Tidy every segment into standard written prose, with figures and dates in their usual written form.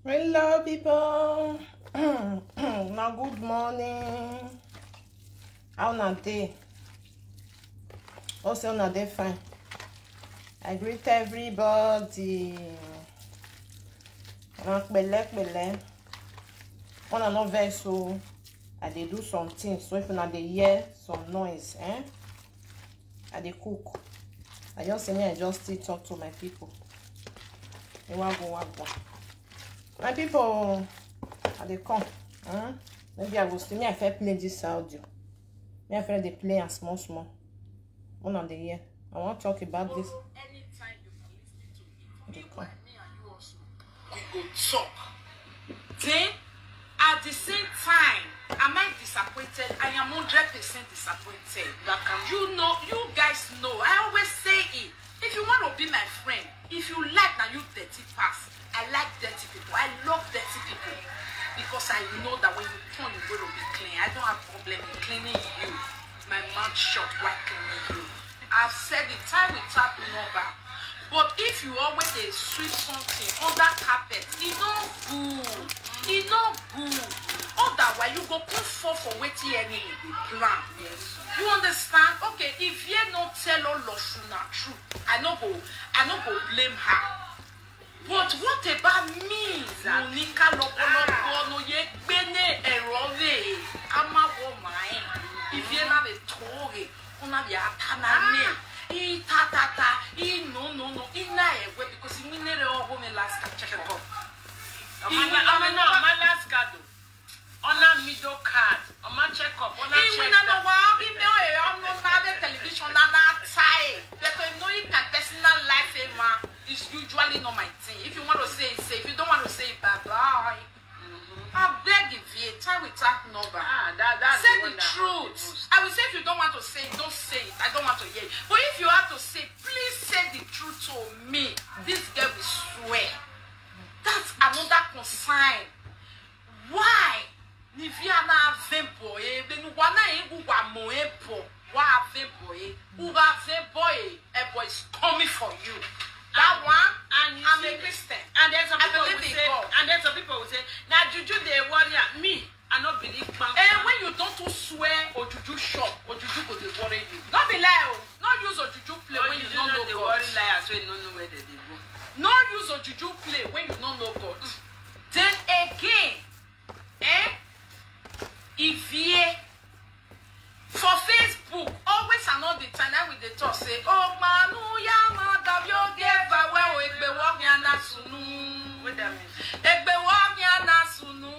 Hello, people. Now, good morning. How na day? Also, na day fine. I greet everybody. One no vex, so I dey do something. So if una dey hear some noise, I dey cook. I just say me, I just still talk to my people. My people, they come. Maybe I will see me. I feel play this audio. Me I feel they play and small. One on the year. I want to talk about this. Anytime you can listen to it, me and you also, we go talk. Then, at the same time, am I disappointed? I am 100% disappointed. You guys know. I always say it. If you want to be my friend, if you like now you dirty pass. I like dirty people. I love dirty people. Because I know that when you turn, you're going to be clean. I don't have problem in cleaning you. My mouth shut while cleaning you. I've said the time we tap number. But if you always sweep something under carpet, it's not good. It's not good. Otherwise, you go put for waiting any plan. Yes. You understand? Okay, if you not tell all Loshuna true, I no go blame her. But what about me? Monica Lokoloko no ye bene erove. Ama woman. If you have a toy, una be atanane. I tatata. I no. Ina ewe because you need to go me last check it up. My last card. On a middle card. On my check up. On a check up. Television personal life is usually not my thing. If you want to say it, say. If you don't want to say it, bye. I beg if you time with that number. Say the truth. I will say if you don't want to say it, don't say it. I don't want to hear it. But if you have to say, please say the truth to me. This girl will swear. That's another concern. Why? Niviana vempoe, benuwana eguwa moepo, wa vempoe, uga vempoe, a boy is coming for you. That one, and I'm a Christian. And there's some people who say, now Juju they worry me. I don't believe man. And when you don't swear or Juju shop or Juju go they worry you. Don't be lie. Not use or Juju play when you don't know God. Worry liars when you don't know where they go. Not use or Juju play when you don't know God. Then again, if you for Facebook, always and all the time now with the talk say, oh manu ya mother you give away egbe wogya na sunu. What that mean? Egbe wogya na sunu.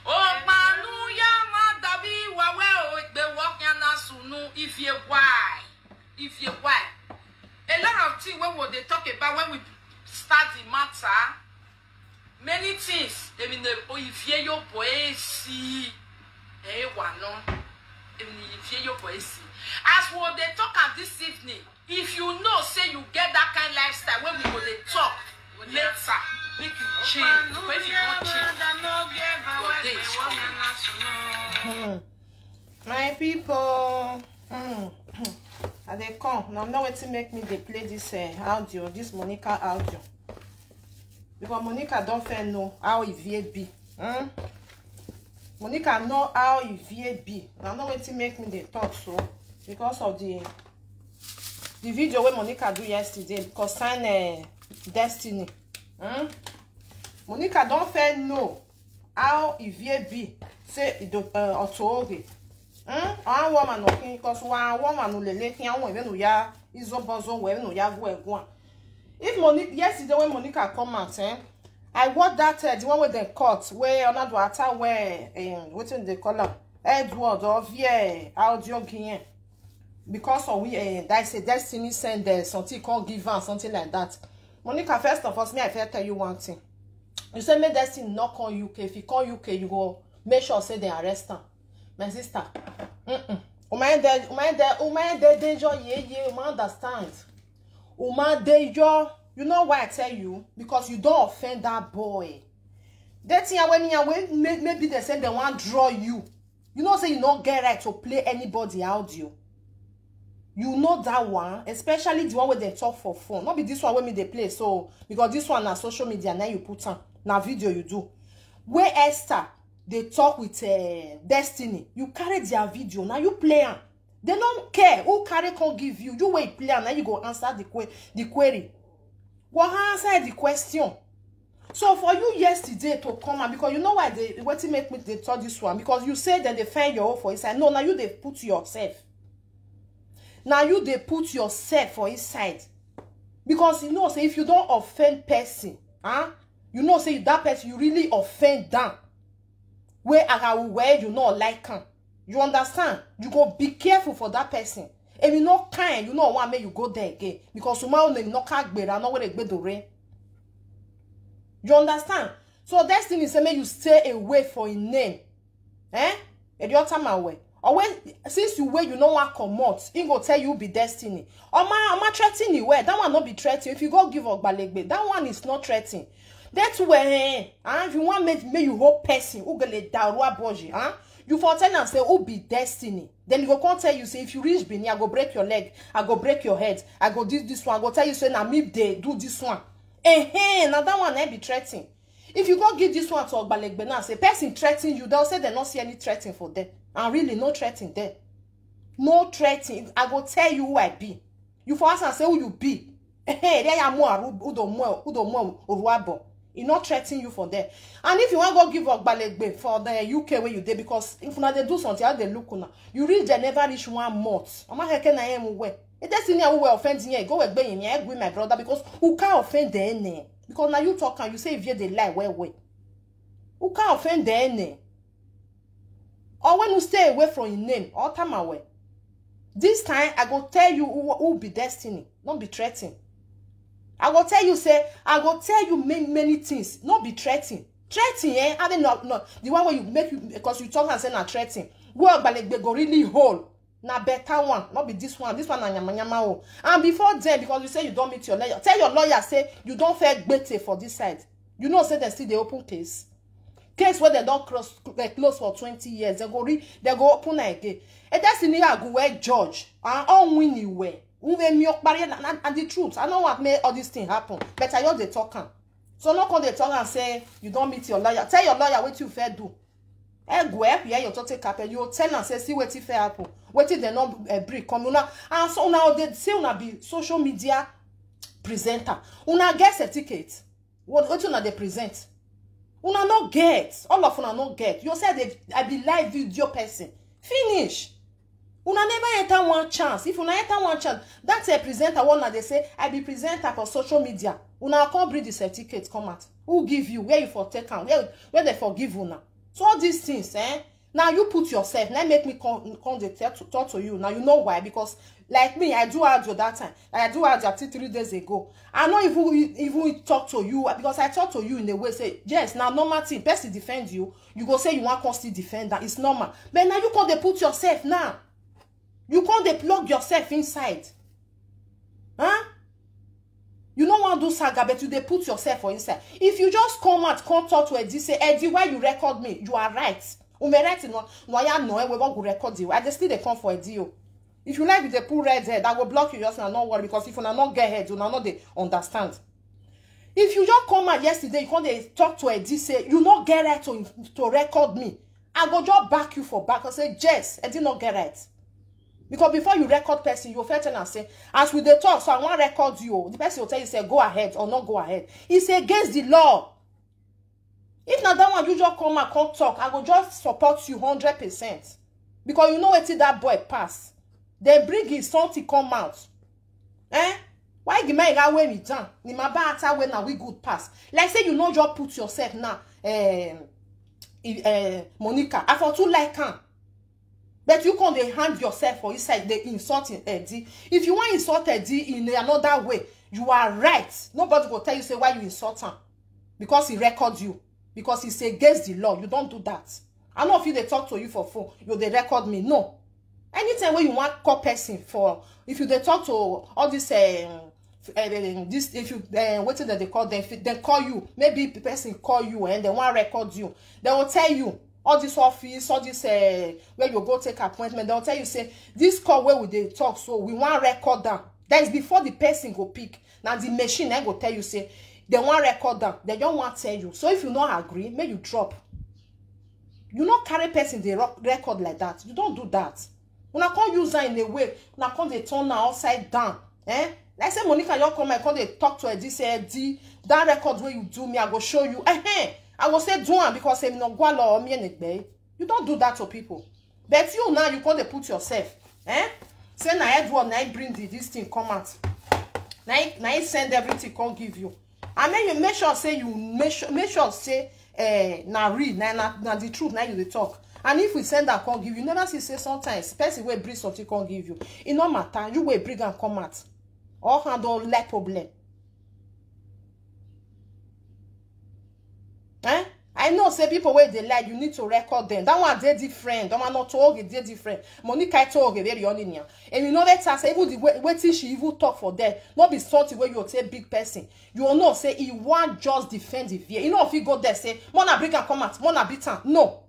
Oh manu ya mother bi wawe egbe wogya na sunu. If you why? A lot of things when they talk about when we start the matter, many things. I mean, if you your boy see, as what they talk at this evening, if you know, say you get that kind of lifestyle, when we go they talk later, make you change. When you don't change, my people, and they come. Now, know what to make me they play this audio, this Monica audio. Because Monica don't fair know how it be. Monica know how it be. I know what to make me they talk so because of the video where Monica do yesterday concerning Destiny. Monica don't fair know how it be. Say it authority. One woman okay because one woman no lele can one even no ya izobozo we no ya go egwan. If Monica yesterday when Monica come out, I watched that the one with the cut where another attack where what in the color Edward of audio game because of we that say Destiny send something called give her something like that. Monica, first of all, me I tell you one thing. You say me Destiny not call UK. If you call UK, you go make sure say they arrest her. My sister. Uman danger you understand. Uman danger. You know why I tell you? Because you don't offend that boy. That thing when maybe they say they want to draw you. You know say you don't get right to play anybody audio. You know that one, especially the one where they talk for phone. Not be this one where me they play. So because this one na social media, now you put on na video you do. Where Esther they talk with Destiny, you carry their video now you play am. They don't care who carry can give you. You wait play am now you go answer the query. What answer the question? So for you yesterday to come and because you know why they what to make me they tell this one because you said that they find your own for inside. No, now you they put yourself. Now you they put yourself for inside. Because you know, say if you don't offend person, you know, say that person you really offend them. Where you not like him. You understand? You go be careful for that person. If you not kind, you know why make you go there again. Because tomorrow you not can't be not where they go the rain. You understand? So Destiny say make you stay away for a name. At your time away. Or when since you wait, you know what come out, he go tell you be Destiny. Or ma threatening you where that one not be threatening. If you go give up Balegbe, that one is not threatening. That's where if you want make you whole person who gonna darua boji, you for tell and say who be Destiny. Then you go come tell you say if you reach Benin, I go break your leg, I go break your head, I go this one, I go tell you say na me they do this one. Now that one ain't be threatening. If you go give this one to Balegbe now, say person threatening you, they'll say they not see any threatening for them. And really no threatening there. No threatening. I go tell you who I be. You for us and say who you be. There are more who don't more uruabo. He not threatening you for that. And if you want to go give up Balegbe for the UK where you did, because if now they do something, how they look now. You reach they never reach 1 month. I'm not hearing I am where. It doesn't mean who will offend you. Go away in here with my brother because who can't offend the name. Because now you talk and you say if you they lie where. Who can't offend the name? Or when you stay away from your name, all time away. This time, I go tell you who be Destiny, not be threatening. I go tell you, say, I go tell you many things, not be threatening. Threatening, I mean, not the one where you make you, because you talk and say, not threatening. Go but like they go really whole. Na better one, not be this one na nyama. And before then, because you say you don't meet your lawyer, tell your lawyer, say, you don't fair gbete for this side. You know, say they still the open case. Case where they don't close for 20 years, they go open again. And that's in here go where judge and all winning way. And the truth, I know what made all this thing happen, but I know they talking. So not call they talk and say you don't meet your lawyer. Tell your lawyer what you fair do. Go up here, you take cap and you tell and say see what you fair happen. What if they not break come una and so now they say una be social media presenter. Una get certificate. What una they present? Una not get. All of una not get. You said I be live video person. Finish. Una never enter one chance. If una enter one chance, that's a presenter one that they say, I be presenter for social media. Una can't bring the certificate come out. Who give you? Where you for take on? Where they forgive una? So all these things, Now you put yourself. Now make me come talk to you. Now you know why? Because like me, I do audio that time. I do audio 3 days ago. I know even talk to you because I talk to you in a way say yes. Now normal thing, person defend you. You go say you want constant defend that. It's normal. But now you can't put yourself now. You can't plug yourself inside. You don't want to do saga, but you they put yourself for inside. If you just come out, come talk to Eddie, say Eddie, why you record me? You are right. Right no, we won't record you. I just still they come for Eddie. If you like, they put red head, I will block you just now. Not worry because if you not get head, you not they understand. If you just come out yesterday, you can't talk to Eddie, say you not get right to record me. I go just back you for back and say Jess, Eddie not get right. Because before you record person, you will tell and say, as we they talk, so I want to record you. The person will tell you, say, go ahead or not go ahead. It's against the law. If not that one, you just come and come talk, I will just support you 100%. Because you know what that boy pass. They bring his something come out. Why give me that way me done? Ni my bad way now we good pass. Like say you know just put yourself now. Monica, I for too like her. But you can't hand yourself for inside the insulting Eddie. If you want to insult Eddie in another way, you are right. Nobody will tell you say why you insult him. Because he records you. Because he's against the law. You don't do that. I know if you they talk to you for phone, they record me. No. Anytime when you want call person for, if you they talk to all this if you what that they call them, they call you. Maybe the person call you and they want to record you. They will tell you. all this office, all this where you go take appointment, they'll tell you, say, this call where we they talk, so we want record down. That is before the person go pick. Now the machine then go tell you, say, they want record down. They don't want to tell you. So if you not agree, make you drop. You not carry person they record like that. You don't do that. When I can't use that in a way, when I can't they turn her upside down. Like say Monica, you come, I can't they talk to her, this that record where you do me, I go show you. I will say do one because I'm not going or me. You don't do that to people. But you now you can't put yourself. Say na Edward, now bring this thing come out. Now send everything can't give you. I mean you make sure say make sure say na read na the truth now you dey talk. And if we send that can't give you, never see say sometimes person will bring something can't give you. It no matter, you will bring and come out. All handle like problem. I know say people where they like you need to record them. That one they different. That one not talk it they different. Monica talk very only now. And you know that say even the way she even talk for them. Not be something where you say big person. You will not say he want just defend the view. You know if you go there say Mona bring and come out, Mona beat her. No.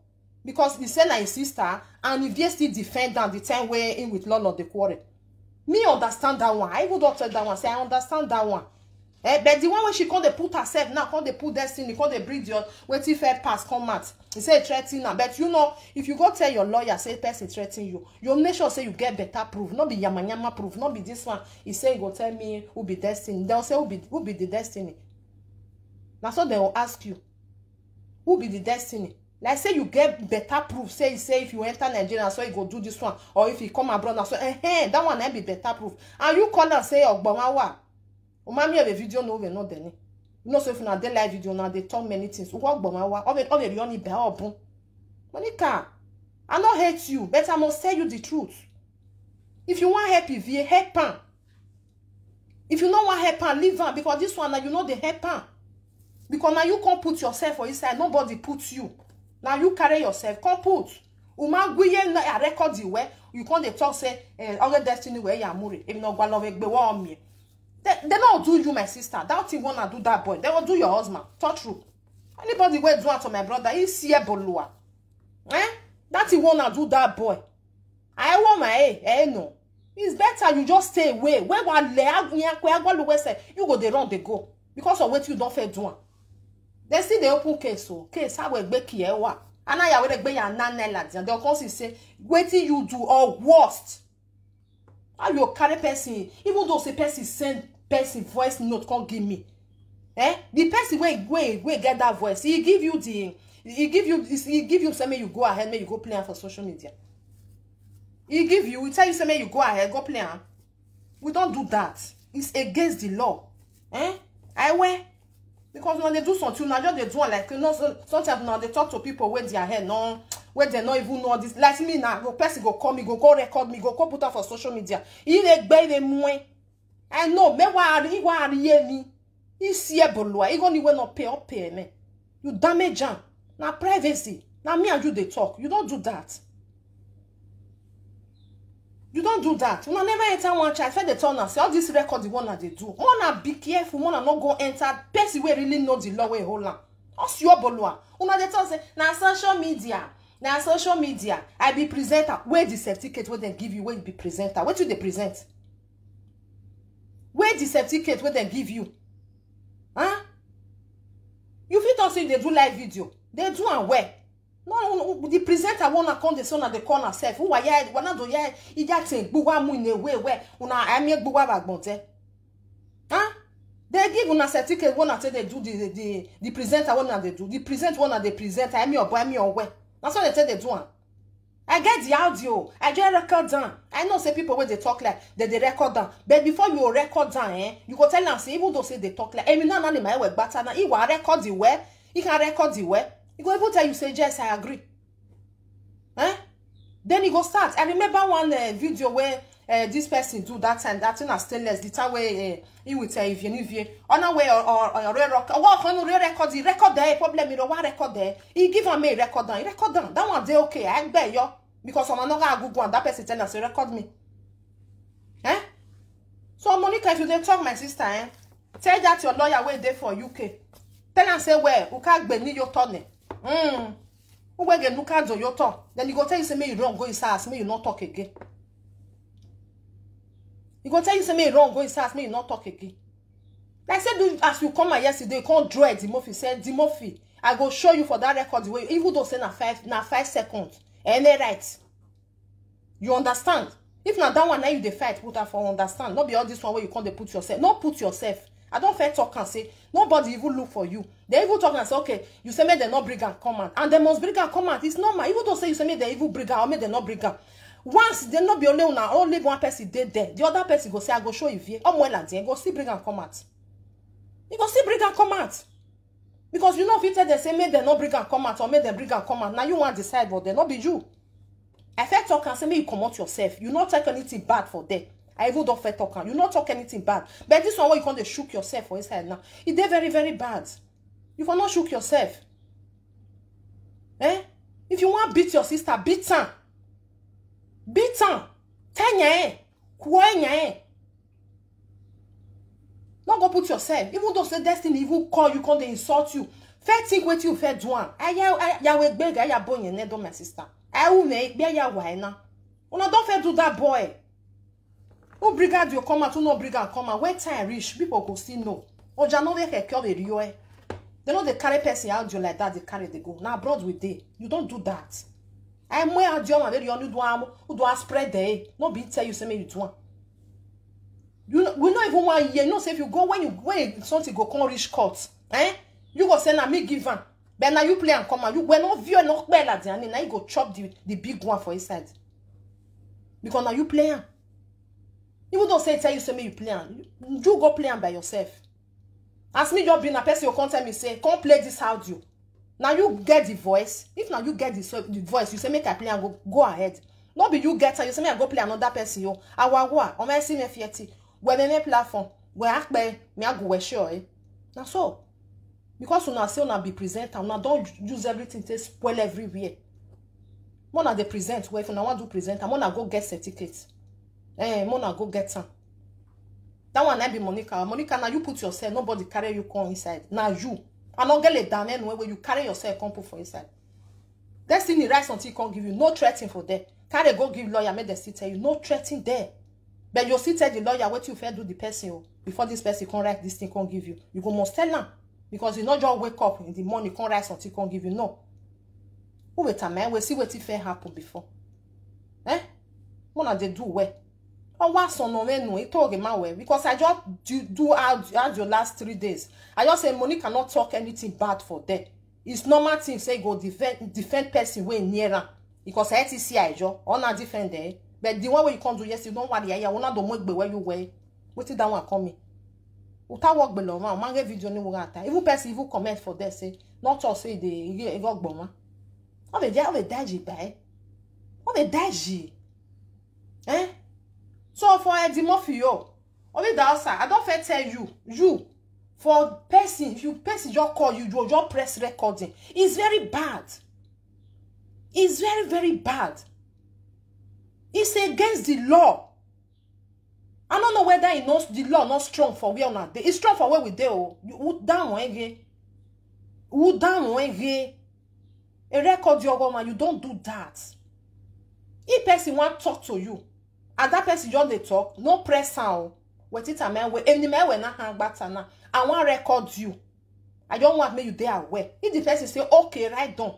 Because he said his sister and if they still defend them the time where in with Lord of the quarrel. Me understand that one. I even don't tell that one. Say I understand that one. But the one when she can't put herself now, can't they put destiny, can't they bring your waiting fair pass come out. He say threatening her. But you know, if you go tell your lawyer, say person threatening you, you'll make sure say you get better proof. Not be yama proof, not be this one. He say he go tell me who be destiny. They'll say who be the destiny. That's what they will ask you. Who be the destiny? Like say you get better proof. Say if you enter Nigeria, so you go do this one, or if you come abroad, so that one then be better proof. And you call and say Ogbomawa. Umami have a video no we not then. You know so if na dey live video now they talk many things. What Ogbomawa? All the only be open. Monica, I not hate you, but I must tell you the truth. If you want help, if you help her. If you don't want help her, leave her because this one now you know the help her. Because now you can't put yourself for inside. Nobody puts you. Now you carry yourself. Can't put. Uma guye na record the way you can't they talk say other destiny where you are muri. If not go love be me. They don't do you, my sister. That thing wanna do that boy. They will do your husband. Talk true. Anybody will do that to my brother. He's here bolua. That thing wanna do that boy. I want my no. It's better you just stay away. Where one you go the wrong they go. Because of what you don't fair do. They see the open case so case how we make here what. And I will be your nan and they'll come say, what you do or worst. How you carry person, even though the person send person voice note can't give me. The person wait get that voice. He give you say may you go ahead, may you go play for social media. He tell you say may you go ahead, go play. We don't do that. It's against the law. I wear because when they do something now just they do like you know sometimes now they talk to people where their head no where they not even know this like me now the person go call me go record me go put up for social media I know me wa me isi ebolua you gonna not pay me you damage am na privacy now me and you they talk you don't do that. You don't do that. You never enter one child. Say the turn and say all this record the one that they do. Wanna be careful. Wanna not go enter. Person we really know the law way hold on. Us your bolua. Una they tell say na social media. Na social media. I be presenter. Where the certificate where they give you? Where you be presenter? What do they present? Where the certificate where they give you? Huh? You fit not say they do live video. They do and where? No, the presenter wanna come the son at the corner self. Who are ya? Wanna do ya? He just say, "Buwa mu in a way where una I make buwa bagbonte." Huh? They give una certificate wanna say they do the presenter wanna they do the present wanna they present. I me or boy me or where. That's what they say they do. I get the audio. I just record down. I know say people where they talk like they record down. But before you record down, you go tell them say even though say they talk like, "Emi na na my work better na." He will record the way. He can record the way. He go able tell you say yes, I agree. Then he go start. I remember one video where this person do that time. That thing is stainless. The time where he would say if you on a way or record there problem. You know what record there? He give me a record down. Record down. That one day okay. I bet you because I'm not gonna Google and that person tell us to record me. So Monica, if you dey talk my sister, tell that your lawyer wait there for UK. Tell and say where you can't be your turn. Who will get look at your talk? Then you go tell you say me you wrong, go inside house, me you not talk again. You go tell you say me you wrong, go inside house, me you not talk again. Like I said, as you come yesterday, you can't draw it. Dimorphy said, Dimorphy, I go show you for that record the way, even though say na 5 seconds. Any right. You understand? If not that one, now you the fight, put her for understand. Not be all this one where you can't put yourself. Not put yourself. I don't fair talk and say, nobody even look for you. They even talk and say, okay, you say me they not bring and command. And they must bring and command. It's normal. Even though say you say me they even bring or me they not bring. Once they not be only one person dead there. The other person go say, I go show you here. Or more like go see bring and command. You go see bring and command. Because you know if you tell them say me they not bring and command or me they bring and command. Now you want to decide what they not be you. I fair talk and say me you come out yourself. You not take anything bad for them. I even don't fair talk and you not talk anything bad. But this one where you can't shook yourself for inside now. It's very, very bad. You cannot shook yourself. Eh? If you want to beat your sister, beat her. Beat her. Tell ya. Not go put yourself. Even though say destiny even call you, can't they insult you. Fair think what you fair do. I will beg I boy your nedo my sister. I will make be ya wina. Una don't fair do that boy. Who brigade you come out, who no brigade come out. When time reach, people go still know. Or jano we can call the rio. They know they carry person out you like that, they carry they go. Now abroad with they. You don't do that. I'm where I do my very only who do spread there. No be tell you say me you do. We not even 1 year. You know, say if you go when something go come reach court, you go say na me give am. But now you play and come out. You when no view no bell at the end, now you go chop the big one for inside. Because now you play am. Even though say tell you say me you play am, you go play am by yourself. As me just being a person, you can't tell me say come play this audio. Now you get the voice. If now you get the voice, you say make I play and go ahead. Not be you get her, you say me I go play another person yo. Awa o me see me fieti. Where me platform, where I me I go we sure eh. Now so because una say una be presenter, una don't use everything to spoil everywhere. Mona dey present where if una want to present, mona go get certificates. Mona go get some. That one I be Monica. Monica, now you put yourself, nobody carry you come inside. Now you. I not get it down anyway where you carry yourself, come put for inside. Destiny right until can't give you no threatening for them. Carry go give lawyer, make the tell you no threatening there. But you still tell the lawyer what you fair do the person before this person can write this thing can't give you. You go must tell them. Because you not just wake up in the morning, can't write until can't give you. No. Who wait a man, we see what if fair happen before. What they do well. Oh, what's on no it talk my way because I just do out your last 3 days. I just say money cannot talk anything bad for them. It's normal thing say go defend person way nearer because I see I just on a defend there. But the one where you can't do yes, you don't want the area. One don't make where you wear. What is that one coming? Uta work below man. Man get video ni wugata. Even person even comment for that say not all say the work bomber. Oh the daji by. Oh the daji. So for a Dimorphy, only the outside, I don't fair tell you for person, if you person just call you just press recording. It's very bad. It's very, very bad. It's against the law. I don't know whether it knows the law not strong for where not. It's strong for where we do. You down when a record your woman, you don't do that. If person want to talk to you. And that person just they talk, no press sound. What it a man we any man we not hang back now. I want record you. I don't want me you there aware. If the person say okay, write down,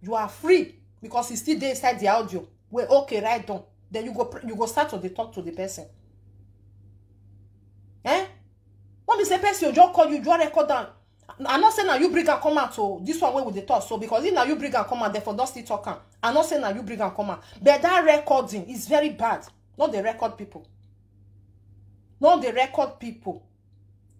you are free because it's still there inside the audio. We're okay, write down. Then you go start to talk to the person. When we say person you just call you record down. I'm not saying now you bring and come out to this one way with the talk. So because if now you bring and come out, therefore don't still talking. I'm not saying now you bring and come out. But that recording is very bad. Not the record people. Not the record people.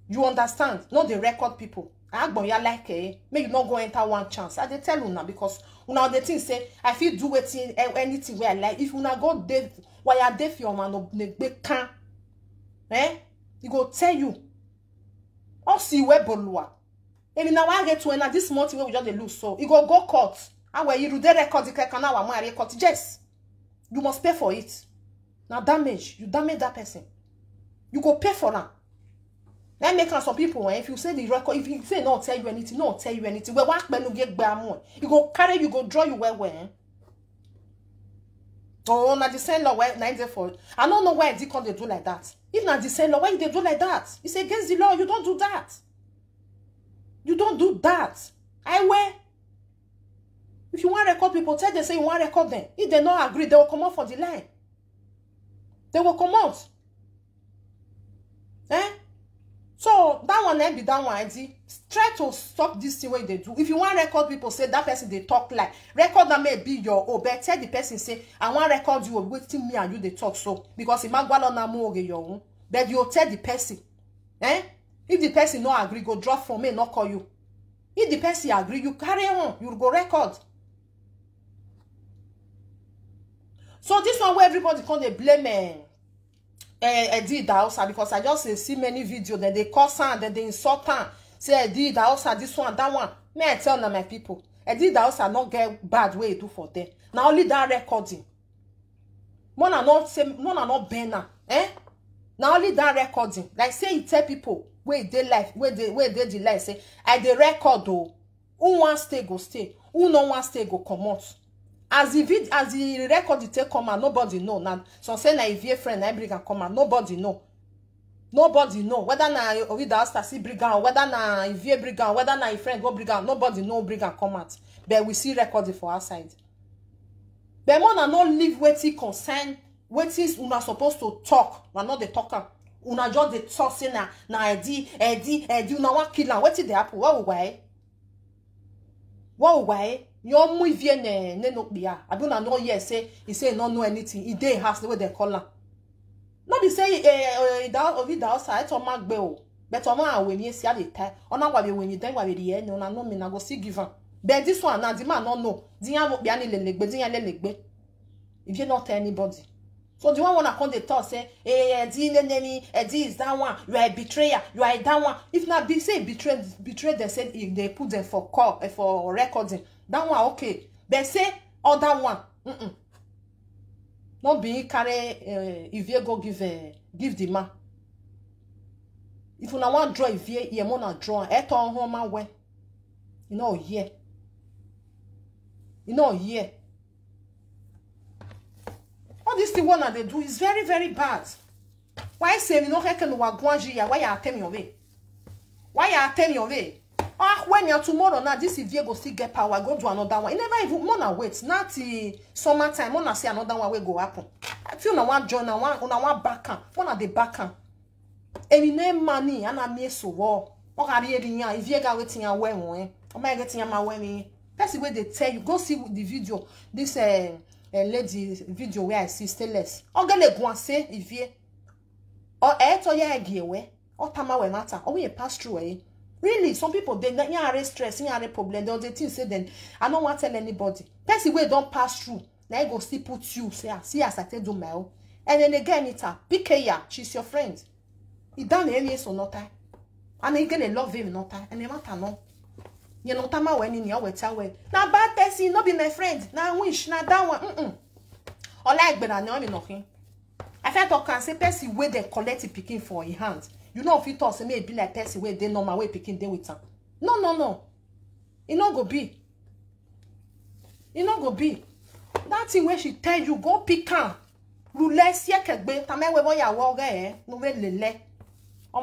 You understand? Not the record people. I like make you not go enter one chance. I dey tell you now because now the thing say I feel do anything where I like. If you not go there, why are there for your man no can? He go tell you. Oh see where bolua. If now I get to enter this month where we just lose so he go court. And where you do the record the can now I record. Yes, you must pay for it. Now damage, you damage that person. You go pay for them. Let me make some people, if you say the record, if you say not tell you anything, not tell you anything, well, what when you get more? You go carry, you go draw you where. Oh, na the same law why 94. I don't know why they can't do like that. If not the same law, why they do like that? It's against the law. You don't do that. You don't do that. I wear. If you want to record people, tell them say you want to record them. If they don't agree, they will come out for the line. They will come out. Eh? So that one be that one. Try to stop this thing way they do. If you want to record people, say that person they talk like record that may be your own. But tell the person say I want to record you waiting me and you they talk so because if magwalo na mo your own. But you tell the person, eh? If the person no agree, go drop from me, not call you. If the person agree, you carry on. You go record. So this one where everybody come they blame Eddie Idahosa because I just see many videos that they curse her, then they insult her. Say Eddie Idahosa, this one, that one. May I tell now my people, Eddie Idahosa not get bad way to do for them. Now only that recording. One are not banner, eh? Now only that recording. Like say you tell people where they life, where they delay. Say I the record though. Who wants stay go stay. Who no wants stay go come out. As the record it take come out, nobody know. Now so say na if your friend I bring and come out, nobody know. Nobody know whether na Idahosa see bring out, whether na if you bring out, whether na your friend go bring out. Nobody know bring and come out. But we see recording for our side. But more than not leave wetin concern. What is una supposed to talk? We not the talker. Una just the talk say na Eddie. Una want kill am. What is the happen? What why? What why? Your mu vie ne no bia. I don't know yes say he say not know anything. He dey house the way they call am. Not be say Idahosa I to mark bell. But on when you see the time. Ona wa be when you then wa be the no na no me na go see give am. But this one na the man no know. Diyan no bia ni lelegbe. Diyan lelegbe. If you not tell anybody. So the one wanna come the talk say, Eddie is that one. You are a betrayer. You are that one. If not be say betray, they said they put them for call for recording. That one okay. They say other one. Not being carry. If you go give the man. If you want draw, if you want draw, et on home way. You know here. You know here. All this thing one that they do is very, very bad. Why say you know reckon why you attend your way? Why you attend your way? Ah, when you're tomorrow now, this if you go still get power, go do another one. It never even more wait. Not till summertime, wanna see another one will go happen. I feel na one join, na one back one at the back and you name money and I miss so war. What are you doing? If you got waiting away, am I getting my way? That's the way they tell you. Go see the video. This lady video where I see stainless. Or get go say if you or to ya giveaway or tama we matter or we pass through eh. Really, some people they are stress, you are a problem. They think say then I don't want to tell anybody. Person way don't pass through. Now you go still put you say see as I tell do my own. And then again it's her PK, she's your friend. He done any so not time. And you gonna love him not time. And they matter no. You know, tama when in your way tell way. Now bad person, not be my friend. Now wish, now that one. Or like but I know me nothing. I felt I can say person where they collect the picking for your hands. You know if you talk, say may be like person where they normal way picking them with them. No. It not go be. It not go be. That thing where she tell you go pick her. Roulette siya kegbe. Tame we ya woga eh. No we lele. All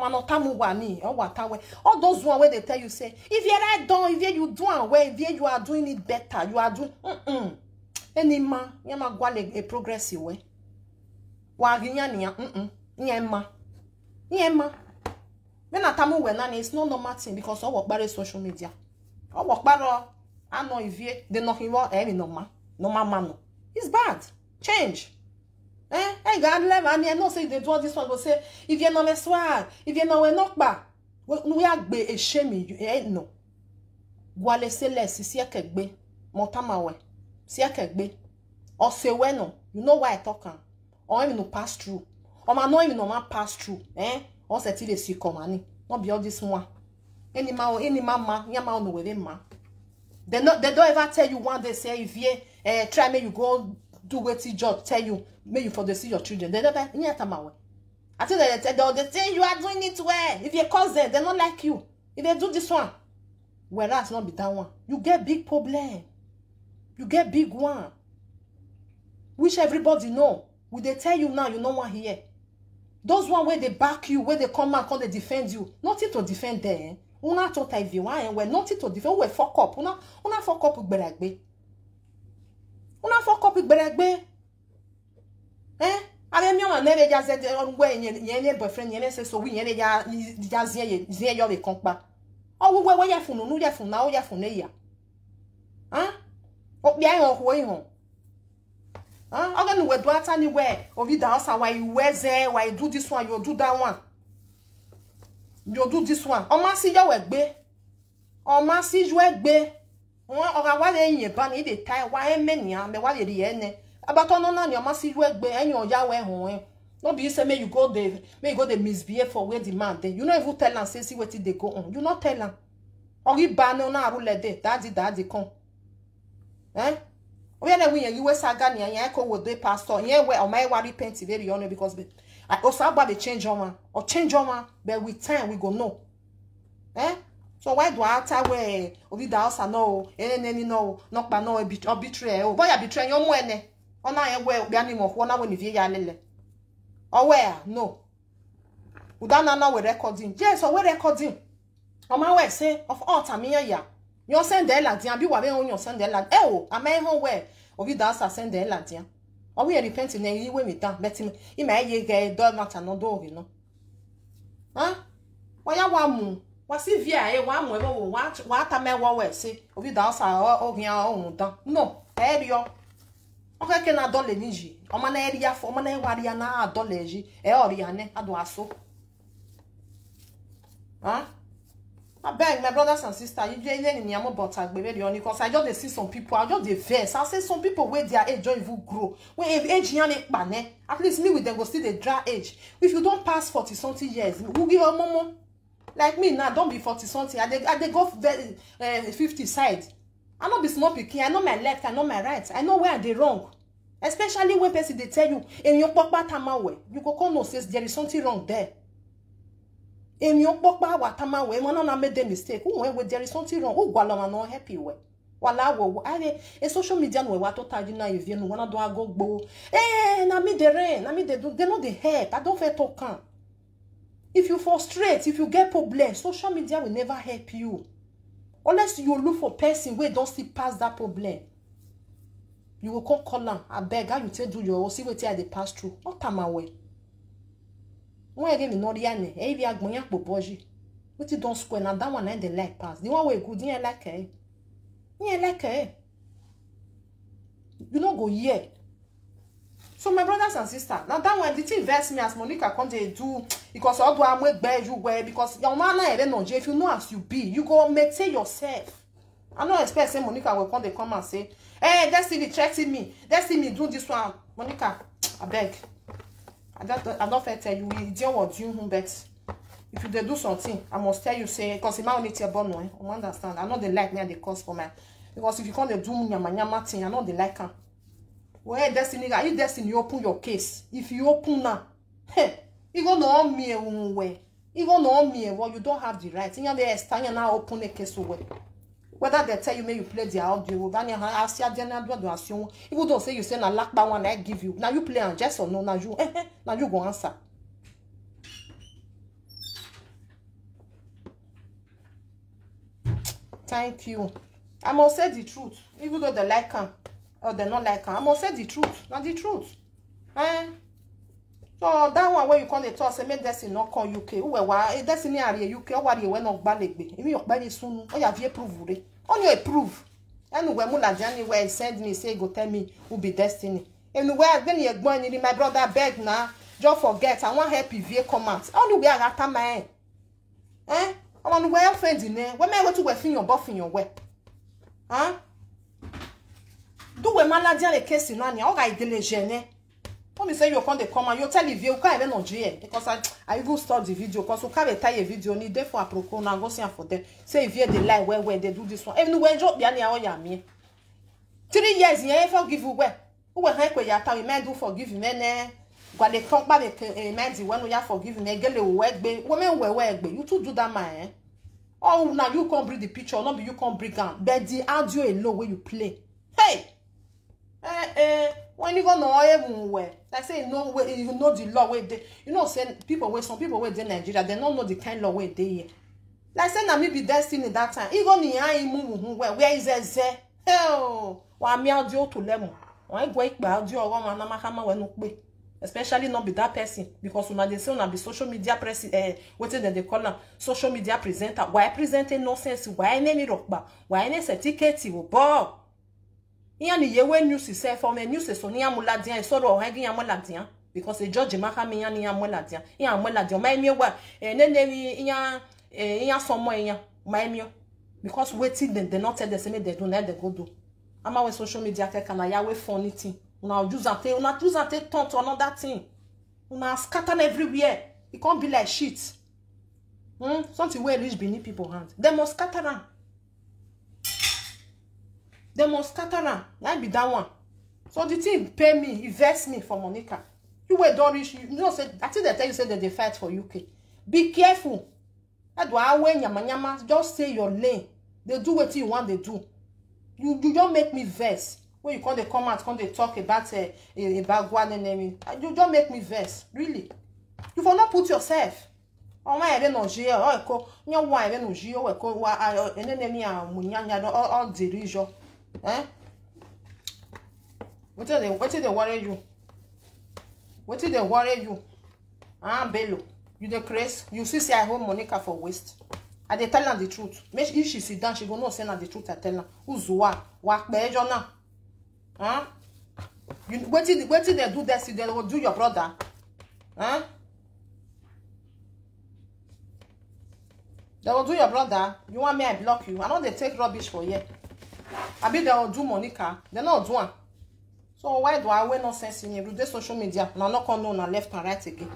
those one where they tell you say, if you're right done, if you do away, if you are doing it better, you are doing any man, you ma go a progressive way. Nyema. When I tamu when it's no normal thing because I work by social media. I work by I know if you they not involve any normal man. It's bad. Change. I got level and I know say they do this one go say if you know me swag, if you know we knock back, we are be a shame you no. Gwale se less si akegbe, montama we. Si akegbe. Or say we no, you know why I talk am. Or even no pass through. Or ma no even no man pass through, Or say till they see come ani. Not be all this one. Any mama, yama no with ma. They don't ever tell you one day say if you try me you go do what your job tell you maybe for the see your children. They never nyata mawe. I think they say you are doing it well. If you cause them, they don't like you. If they do this one, whereas not be that one, you get big problem. You get big one. Which everybody know. Will they tell you now you no one here? Those one where they back you, where they come out, they defend you. Nothing to defend them. Una to type you and nothing to defend. We fuck up. Una fuck up with beragbe. Una fuck up with beragbe. Eh? I mean, you never just said on way yen boyfriend yen say so we yen just zie yo be kompa. Oh we ya funu no ya funu na o ya funu ya. Huh? O bia yon ho yin ho. Huh? Again we do at anywhere. Ovi da house why you wear there, why you do this one, you do that one. You do this one. O ma si yo we gbe. O ma si jo egbe. O ga wa le yin ba ni dey tie wa emenia me wa le ri ene. About no na ma si jo egbe enyo ya we ho. No be say may you go the misbehave for where the man there. You no even tell am say see wetin dey go on. You not tell am. Ori ba no na rule there. Daddy come. Eh? We na we you saga ni yan ko wo dey pastor. Yen we o my worry repent very honor because I also about the change on one or change on one, but with time we go know. Eh? So why do I tell where ovi da house no any no not by no betray oh boy betray your mwene. Ona ye we obi ani mo ho na we ni vie ya lele. Oh where? No. Udana na we recording. Yes, so we recording. O ma we say of all time ya. You send the land, and be what you send the land. Oh, I may home where or we dance send the land. Or we repent in any way with that. Let him, he may get dog not and no dog, you know. Huh? Why I want what's if ya one way what I may well say, or we dance or your own done. No, area. Okay, can I dollar niji? O man area for man wariana doleji, oriane, aduaso. Huh? I beg my brothers and sisters, you ain't in your but because I just see some people, I just the verse. I say some people where their age don't even grow. When age at least me with them go still the dry age. If you don't pass 40-something years, who give a momo? Like me now, don't be 40-something. I they go 50 side. I know be small picking, I know my left, I know my right, I know where they wrong. Especially when person they tell you in your papa tamawe, you go come no says there is something wrong there. In your papa watama we when I made the mistake. When there is something wrong, oh gwala no happy way. Wala wo I a social media no what total you na you no wanna do go go. Eh na me the rain, na me they do they know the help. I don't fit talk. If you frustrate, if you get problem, social media will never help you. Unless you look for person where don't see past that problem. You will call them. I beg how you tell do your see what they pass through. What time away? When again no riane, eh? We are going to boji. What you don't square now? That one I they like pass. The one way good, you like eh? You like eh? You don't go here. So my brothers and sisters, now that one did invest me as Monica come to do because all do I make bear you wear because your man I no if you know as you be, you go maintain yourself. I don't expect say Monica will come and say, hey, Destiny threatening me. Destiny do this one. Monica, I beg. I don't tell you we deal with you but if you do something, I must tell you say because my only tell born no, I understand. I know they like me and they cause for my because if you can't do nyama thing, I know they like her. Well, Destiny, are you Destiny? You open your case. If you open now, hey, you gonna know me way. You gonna know me well, you don't have the right. You they stand now open a case away. Whether they tell you may you play the audio, then you ask your general do assume. Even though say you say na lack that one I give you. Now you play on just or no, now you go answer. Thank you. I must say the truth. Even though they like her or they not like her, I must say the truth. Not the truth. Eh? So that one where you call it say make Destiny not call UK. Who Destiny are UK or what you went not balegbe. If you buy soon, or you have prove it. Only a proof. Anyway, Mulajani where send me say go tell me who be Destiny. Anywhere then you going in my brother beg now. Just forget. I want help if you come out. Only way I got my end. Eh? I want to wear friends in there. When I go to wear your buff in your way. Huh? Do we maladian a case in Nanya? All right, delegene. When me say you come and you tell the view, can't even on GM because I even start the video because you can't tie a video need there for a procon now go see for them. Say if you the lie where they do this one. Anyway, drop the any me. 3 years you ain't forgive you where. Who will help where you time man do forgive you man. Gwa they talk about the mind when we are forgive me. Get the work be women work be. You too do that man. Oh, now you can't bring the picture, not be you can't bring down. But the audio alone where you play. Hey, when you go no even where, like say no way you know the law where they, you know, say people where some people where they Nigeria, they don't know the kind of law where they here. Like say na me be destiny that time. Even ni I move where is there? Hell, wa mi audio to lemon. Why go ikpe audio or man na makama we no pe. Especially not be that person because una dey say una be social media wetin they call am social media presenter. Why presenting nonsense? Why any rockba? Why any certificate wo bo? Iyan ni yewe news se for me news so ni amuladian so ro han gian amuladian because the judge maka me yan ni amuladian. Iyan amuladian my me wa nene iyan somo iyan my me because wetin they not tell them say they do na they go do. Ama we social media can na ya we funny thing. Una use and turn to another thing. Una scatter everywhere. It can't be like shit. Something where reach beneath people's hands. They must scatter them. They must scatter them. That be that one. So the thing pay me, invest me for Monica. You were don't reach. You know, say I think they tell you say that they fight for UK. Be careful. That's why when yama just stay your lane. They do what you want. They do. You don't make me vex. When you come out, they talk about one enemy. You don't make me vex, really. You will not put yourself. Oh my, I don't know. Oh, ko nyo wa I don't know. Oh, ko wa enemy a munyanya all dirijo. What did they worry you? What did they worry you? Bello, you the craze. You see, I hold Monica for waste. I dey tell her the truth. Make if she sit down, she go know say na the truth. I tell her. Who's wa pe now? Huh? You what did they do this? They will do your brother. Huh? They will do your brother. You want me I block you? I know they take rubbish for you. I be they will do Monica. They not do one. So why do I wear nonsense in you? Do social media. Now not come on left and right again.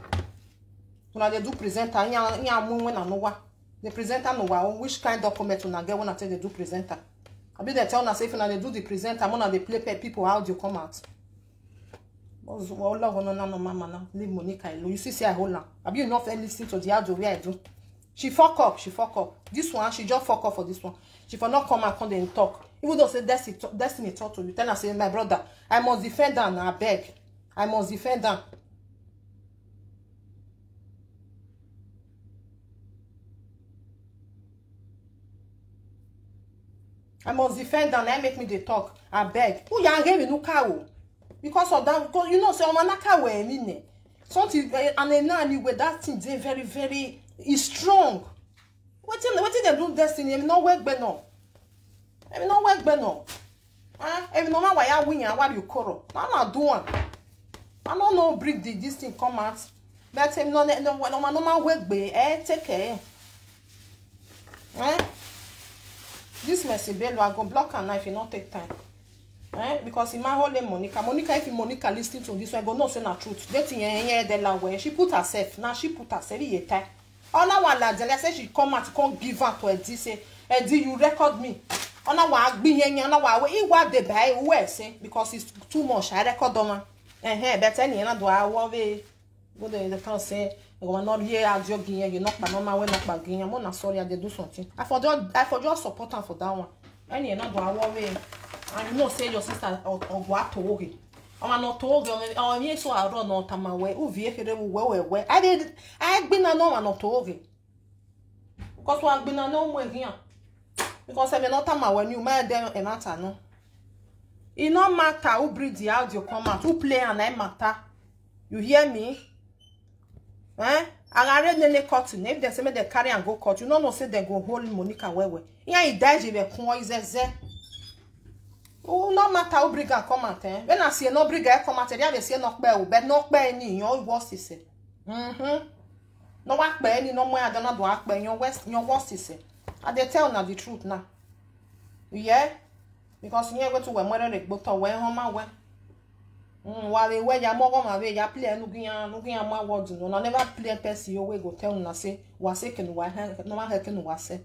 Now they do presenter. Nya moon when I know what. The presenter know what which kind of document when I get when I tell they do presenter. I be they tell us if they do the presenter, I'm gonna they play people how do you come out. No leave Monica alone. You see I hold her. I be enough and listen to the audio where I do. She fuck up. This one, she just fuck up for this one. She for not come and come and talk. Even though say Destiny talk to you, tell her say my brother, I must defend her now. I beg. I must defend her. I must defend them and make me the talk. I beg. Who you give me no cow? Because of that, because you know, so I'm not cow mean something and then now with that thing they very, very is strong. What did they do Destiny? I'm not work but no. I'm not work but no. I'm not why I win and what you call. I'm not doing. I don't know bring this thing come out. But I'm not no work but take care. This messy bello, I go block her now if you not take time. Because in my whole name Monica, if Monica listening to this one, I go no say na truth. That thing de la way. She put herself. Now she put herself in time. All I want la I say she come out, come give her to Eddie say, Eddie, you record me. All I want be here, all I want. He want the buy where say because it's too much. I record them. But any na do I want we go they can say. You not here as you gain, you not banana when not bagging. I'm not sorry, I did do something. I forgot support her for that one. And you not do I worry. And you know, say your sister or what to worry. I'm not told you, oh, yes, so I don't know my way. Oh, vehicle, where I been a no one not to worry. Because I've been a no way here. Because I'm not time when you made them a matter, no. It no matter who breed the audio come out, who play and I matter. You hear me? I read the cotton. If they say they carry and go cut, you know say they go hold Monica where. Yeah, he dies if they oh, no matter how bring a comment. When I see no bring a comment, they say no bear, but no bear any your worst is it. No work by any no more. I don't know work by your worst is it. And they tell now the truth now. Yeah, because you go to where mother they both away home away. While they wear your mom away, you play looking my words. No, I never play person your way go tell na say was second why no one helping was say.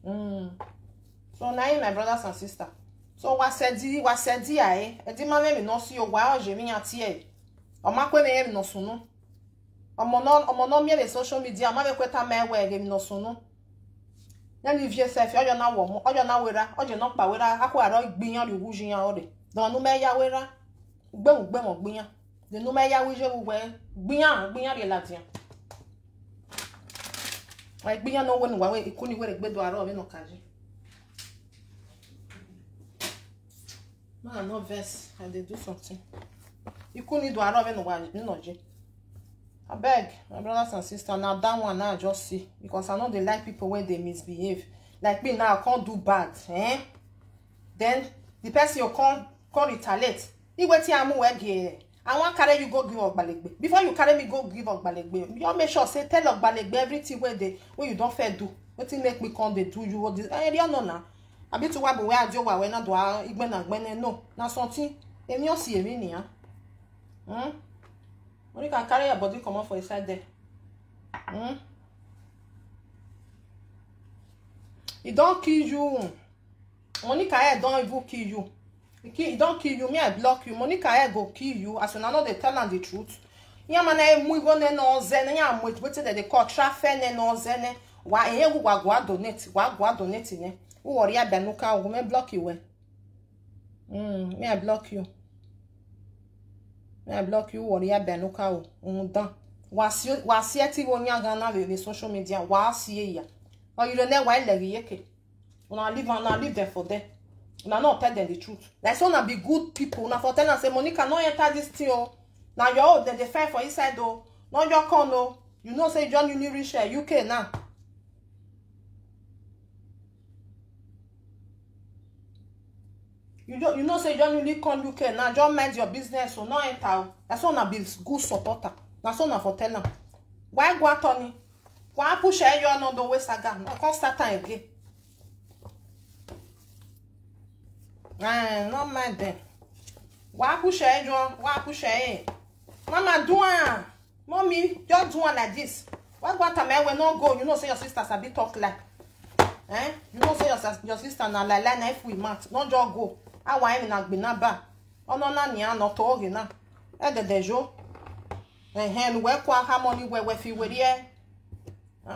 So now my brothers and sisters. So what said I? I did my me no see you while Jimmy at here. Oma kwe me no sunu. Omo no me social media, ma be kweta me we no sunu. Na ni vie self, ojo na wo mo, ojo na wera, ojo no pa wera, akwa ro gbiyan ri wuji yan ore. Don nu me ya wera. Gbe mo gbiyan. De nu me ya wije wu we gbiyan ri latian. Wa gbiyan no wonu wa we ikuni we gbedo aro me no kaji. No verse, I dey do something. Ikuni do aro me no wa no je. I beg, my brothers and sisters, now that one now I just see. Because I know they like people when they misbehave. Like me now, I can't do bad. Then, the person you can't retaliate. You wait till I'm away. I want to carry you go give up balegbe. Before you carry me go give up balegbe, you make sure say tell up balegbe everything where you don't fair do. What thing make me come they do you what this? I don't know now. I be to what where I do what when I do igben no. Now something. Emi o see emi ni When you can carry your body come on for inside there. It don't kill you. Monica I don't even kill you. It don't kill you. Me I block you. Monica I go kill you. As soon as I know they tell them the truth. Yeah man I move on no zen. Yeah I'm waiting that they call traffic no zen. Why here we go donate. Why go donate ne? Who worry about Nuka? Who may block you when? Me I block you. I block you or ya benuka o dan wasi eti wonya gana we social media wasi ya or you don't know why le yeke una live there for them una not tell them the truth like so na be good people una for tell am say Monica no enter this thing o na your own dem dey fight for inside o no your con o you know say John Uni reach UK now. You know say John really come UK now. Just mind your business so no enter. That's one be good supporter. That's one for tell them. Why go Tony? Why push you on the way saga? No come start time again. No mind them. Why push you? Why push you? Mama do one. Mommy, just do one like this. Why go time when no go? You know say your sisters a bit talk like. You know say your sister na like if we match. Don't just go. I want na gbina ba ono na ni an to oge na e de dejo we kwa harmony we fi we rie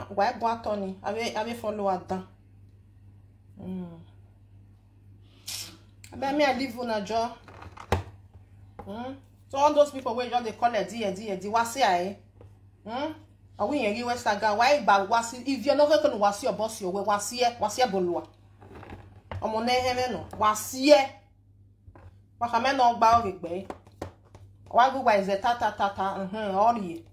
we go atoni ave follow adan me I live on a job. So all those people where just they call it di wasi ai are we in US saga why ba wasi if you're not going to wasi your boss your we wasi bolua omo na eheme no wasi waka me no gba ogbe wa go wa ze tata ori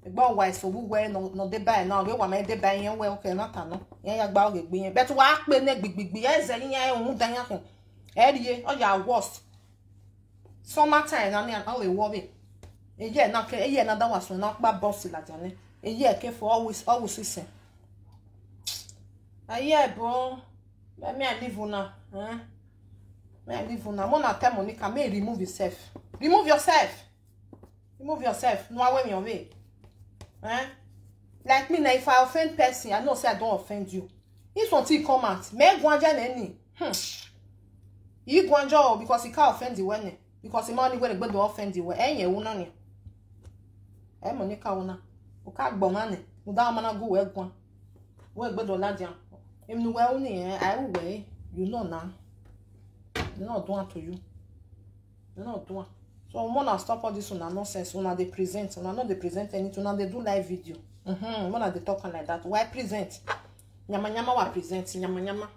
egbo wa so bu we no de bai na we wa me de bai yen we o ke na ta no yen ya gba ogbe yen bet wa pe ne gbigbigbi eze yen ohun dan yan kun eriye o ya worst summer time na ni an all wo be eye na ke eye na da wa so na pa boss la jane eye ke for always listen aye bro me I live una me I live una mona tell Monica me remove yourself no away me away like me now if I offend person I know say I don't offend you if something come out me gwanja neni you gwanja because he can't offend you when because the money where they go offend you when enye una ni Monica una o ka gbo mane mo da mana go we gwan we gbedo ladian em no we uni I we you know now they not doing to you they not doing so mona stop all this una nonsense una they present una not they present anything una they do live video mona they talk like that why present nyama wa present nyama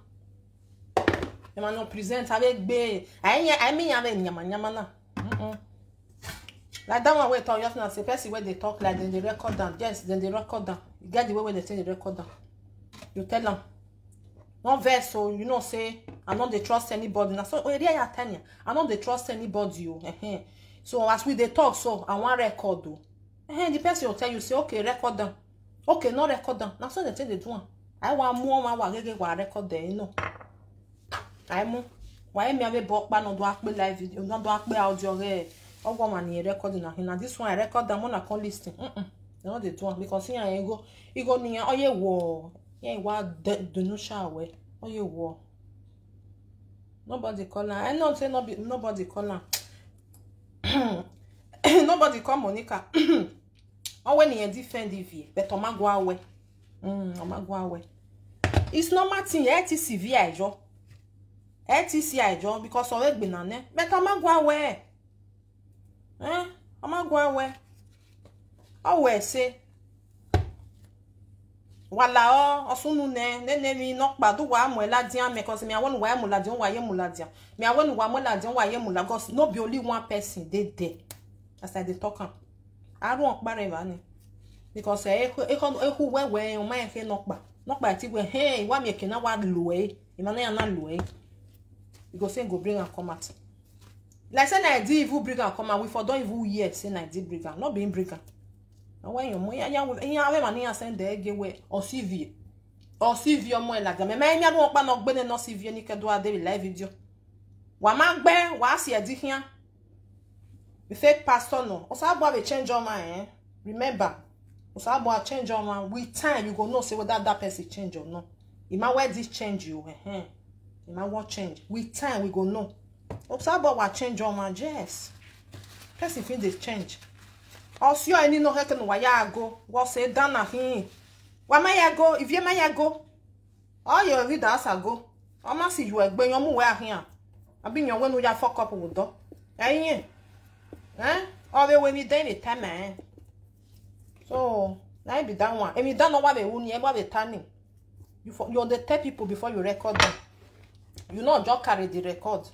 no present avec be I mean avec nyama na like that one way talk just now say person where they talk like then they record down yes then they record down you get the way they say they record down you tell them no verse so you know say I not they trust anybody now so I tell you I not they trust anybody you so as we they talk so I want record do the person will tell you say okay record down okay no record down now so they say they do one I want more wa record there you know I mo why me have bought no do akpe live video no do akpe audio re ogo man here recording na this one I record them on call listing they no dey do one because here I go ni oye wo yeah wa de no shower oye wo nobody call her I know say nobody call her nobody everybody call Monica. Oh, when you defend the but Oma go away. Oma go away. It's normal thing. ATC VI jo. ATC I jo because of it banane. But Oma go away. Oma go away. Oh, we say. Wala o osunu ne mi nok ba do wa mo la dian me cause me I want wa mo la dian wa ye mo la dian. Me I want wa mo la dian wa ye mo la cause no be only one person dey there. As I dey talk am. I don't pare ba ni. Because e we o ma ye nok ba ti we hey wa me ke na wa lo e ma na ya na lo e. You go say go bring am come out. Like say na di even bring am come out we for don't even hear say na di bring am, not being bring am. When you have money send the gateway or CV or more like them. Me don't want no gbene no CV ni kedo ade live video. Wa ma gbe wa si edi hian. The fake pastor no. Osabo have change your mind. Remember, Osabo change your mind. With time you go know say whether that person change or not. It might where this change you. It might want change. With time we go know. Osabo will change your mind. Yes. Person feel this change. Also, I need no help in why I go. What say Dana him? Why may I go? If you may I go, all your readers I go. I must see you bring your move here. I've been your one with your fuck up with dog. Eh? All the way we day it time, man. So, I be that one. And you don't know what they won't hear about the turning. You're the tell people before you record them. You know, just carry the record.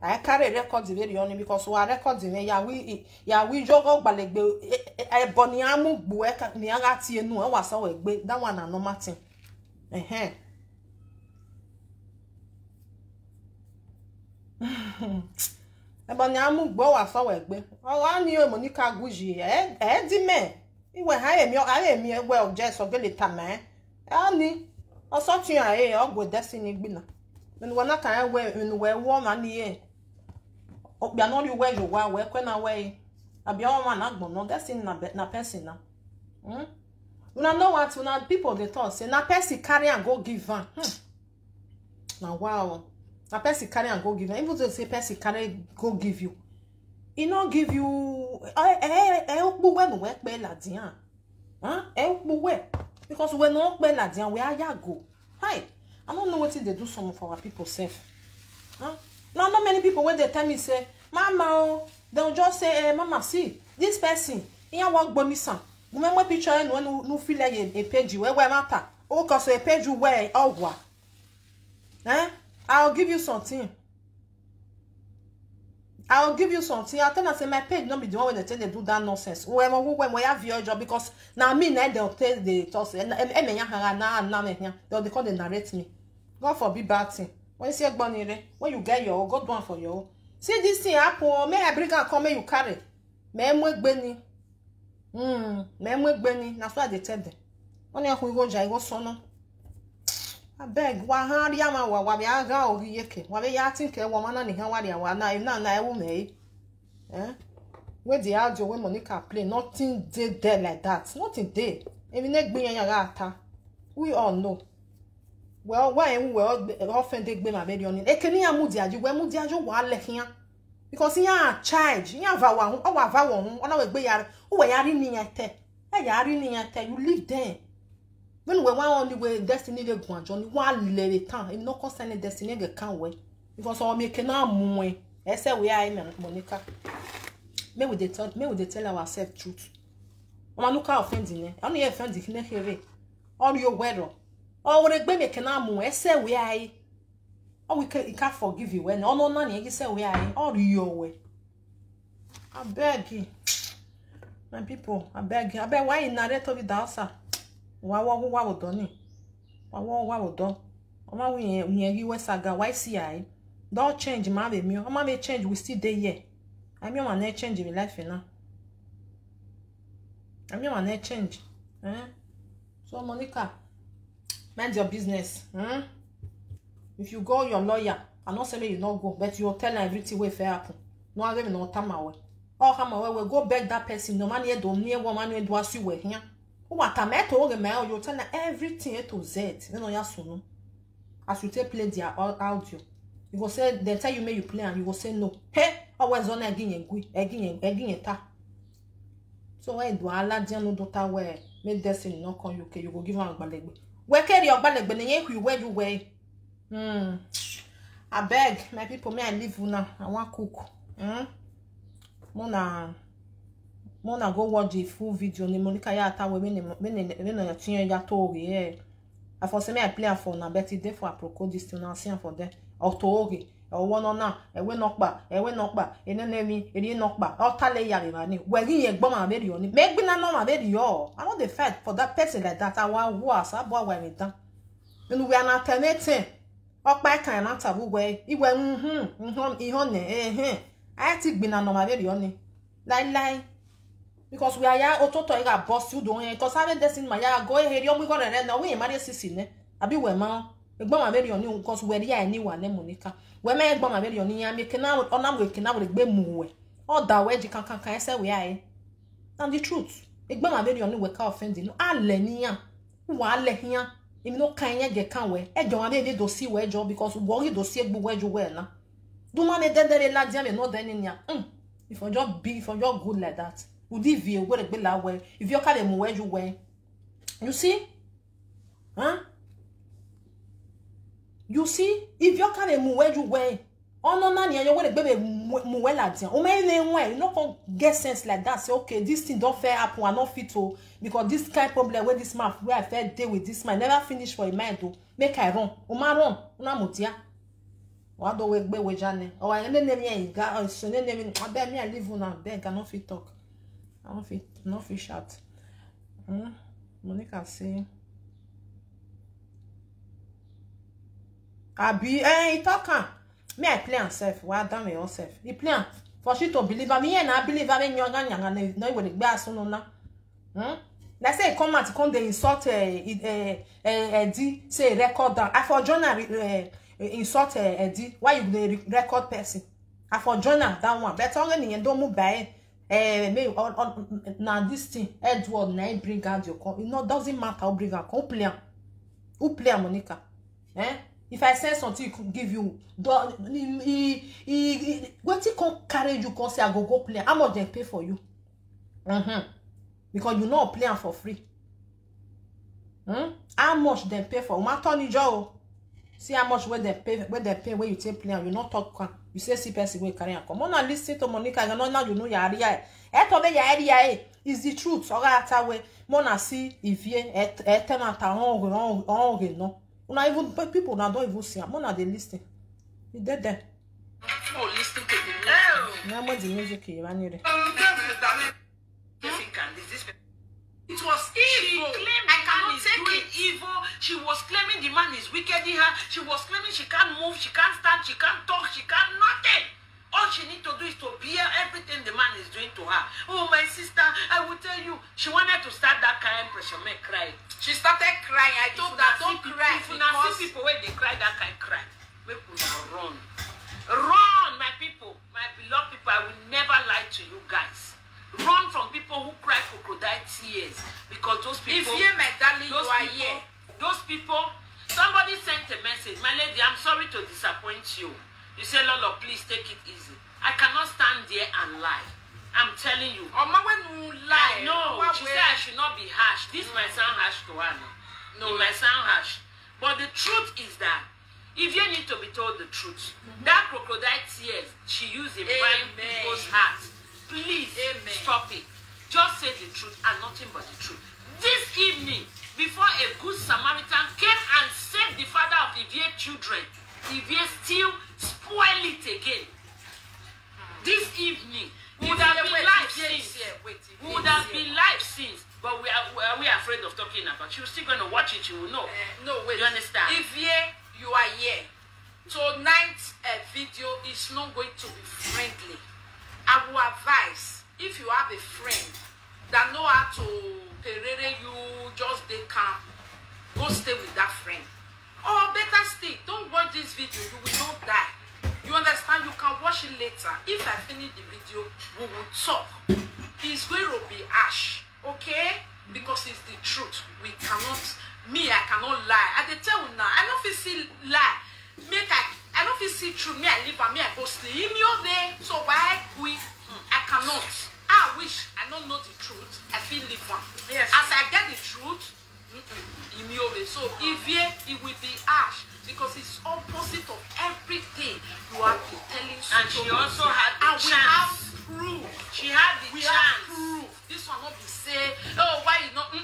I carry records very only because we are recording. Ya we jogo balegbe e boni amu gbu e ka ni ara ti enu e wa so we gbe that one na normal thing. E boni amu gbo wa so we gbe. O ni o Monica Guji di me. Iwe ha emi egbe oje so gele tama. Ani o so tun aye ogbo destiny gbi na. When we na kan we warm and here. Be not you where you were when away. I be all man agbon no that's in na person now. Una know what una people they talk say na person carry and go give am. Now wow. Na person carry and go give am. Even though say person carry go give you. He not give you okpu we no we pe ladian. Okpu we because we no pe ladian we aya go. Hi. I don't know what they do some of our people self. No, not many people when they tell me say, Mama, they'll just say, Mama, see, this person, he work bonisa. Remember picture and when no feel like a page where matter. Oh, cause a page where what? I'll give you something. I'll give you something. I'll tell you say my page not be the one when they tell they do that nonsense. When we have your job because now me they'll tell the toss and they call they narrate me. God forbid bad thing. When you see a bunny, when you get your God one for you. See this thing happen, may I bring and come you carry. May I Benny. May I Benny. That's why they tell them. When you go jai go sono. I beg, wahari yama wa be aga o yeke. Wa be ya think e woman na ni han wa dia wa na na e wo me. Where the audio when Monica play, nothing did there like that. Nothing did. Even neck be yan ata. We all know. Well, why we often take my baby on it. Ekeni amudiaju, we mudiaju wa le hian. Because hian charge, hian vawa, o wa vawo, ona we gbe yare, o we yare ni ete. E yare ni ete, you live there. When we want only way destiny dey go anjo ni wa le le tan, e no concern destiny dey kan we. Because o make na mu we. E say we are Monica. May we dey tell ourselves truth. Oma no ka offending e. Oni e offend ki ne here. All your weather. Oh, we make an amu, say we are. Oh, we can't forgive you when no money, you say we are all your way. I beg you, my people, I beg you. I beg why in narrate of the dancer. Wow, done. Wow, done. Oh, we US saga, why see I? Don't change, my baby. Oh, my change, we still there, yeah. I'm your man, change in life now. I'm your man, change. So, Monica. Mind your business. If you go your lawyer, I'm not saying you not go, but you'll tell everything will fair happen. No, I don't know time away. Or how we go beg that person. No man here don't near woman who does you with here. What a matter of mail, you'll tell everything A to Z. You know, yes, no. As you take play their audio, You go say, they tell you may you play and you go say no. Hey, always on again ta. So when do ala dian no dota where make destiny no come UK, you go give am agbalegbe. Where carry your agbalegbe na yen where you way. I beg my people, may I leave una. I want cook. Mona go watch the full video. Ni Monica ya ta we me na tinye ya tori eh. I for say me I play for na bet it for approach this thing na see for there. Otori e won na e we nokpa enenemi eri nokpa o tale yare mani we ri yen gbon ma be ri oni me gbe na no ma be ri yo. I want the fight for that person like that. I want who as abo we me dan. You we are not alternating. Okpa kan na tabu we iwe ihon ne I think be na no ma be ri oni. Lie. Because we are ya ototo ira boss you don yen cause have this in my ya go ahead you we go re na we marry sisi ne abi we ma egbon ma be ri oni cause we ri anyone ne Monica we me egbon ma be ri oni ya me kina ona we kina we gbe mu we o da we ji kan say we are and the truth egbon ma be ri oni we ka offend no ale ni yan wa ale yan emi no kan yan ge kan we ejo wa be do si we ejo because worry do si egbu we ejo we na do ma me dedere la dia me no den ni ya if you just be if you just good like that would if you go be la way if you can mu we way you see you see if you can mu we way no na ni you go be mu we la dia o me nwe you no can get sense like that say okay this thing don't fair happen I not fit to because this kind problem where this man where I fair deal with this man never finish for a mind to make I run o ma run una motia wa do we gbe we jane o wa ne me yin ga so ne me abeg me I leave una beg I no fit talk I don't fit shout. Monica say Abi he talk me I play myself why damn yourself he play for she to believe me and I believe me nyanga no we dey gba aso no na let's say come out come dey insult Eddie say record down I for journal insult Eddie why you dey record person I for journal that one but only ni don move by me now this thing Edward na bring out your you know doesn't matter how bring out who play Monica if I say something he give you what he can carry you can say I go play how much they pay for you because you know playing for free how much they pay for my Tony Joe see how much where they pay where you take play and you not talk you say see person wey carry am come on and listen to Monica you know now you know your area to be your area is the truth oga ata we mona see if ye tenant on no una even people now don't even see am mona dey listen you dead there oh listen to the now when the music you ran here it was evil. I cannot take it. Evil. She was claiming the man is wicked in her. She was claiming she can't move, she can't stand, she can't talk, she can't nothing. All she needs to do is to bear everything the man is doing to her. Oh, my sister, I will tell you. She wanted to start that kind of pressure, me cry. She started crying. I told her, don't cry. If you see people when they cry, that kind cry. Make people run. Run, my people. My beloved people, I will never lie to you guys. Run from people who cry crocodile tears because those people. If you, my darling, you are here. Those people. Somebody sent a message. My lady, I'm sorry to disappoint you. You say, Lolo, please take it easy. I cannot stand there and lie. I'm telling you. Oh, when you lie, no. She said I should not be harsh. This might sound harsh to her. No, it might sound harsh. But the truth is that if you need to be told the truth, that crocodile tears she used in buying people's hearts. Please stop it. Just say the truth and nothing but the truth. This evening, before a good Samaritan came and saved the father of Ivie children, Ivie still spoil it again. This evening, would have been life since. Would have been life since. But we are afraid of talking about. You're still going to watch it, you will know. No, wait. You understand? Ivie, you are here. Tonight's video is not going to be friendly. I will advise, if you have a friend that know how to perere you, just they calm, go stay with that friend. Or better still, don't watch this video, you will not die. You understand? You can watch it later. If I finish the video, we will talk. It's going to be harsh, okay? Because it's the truth. We cannot, I cannot lie. I tell you now, I don't feel see lie. I don't feel see truth, me I live and me I go sleep. Me all day. So why we I cannot. I wish I don't know the truth. I feel live one. Yes. As I get the truth, so if it will be ash because it's opposite of everything you have been telling. And she also had the chance. We have proof. She had the chance. Have proof. This one not be say, oh, why you not? A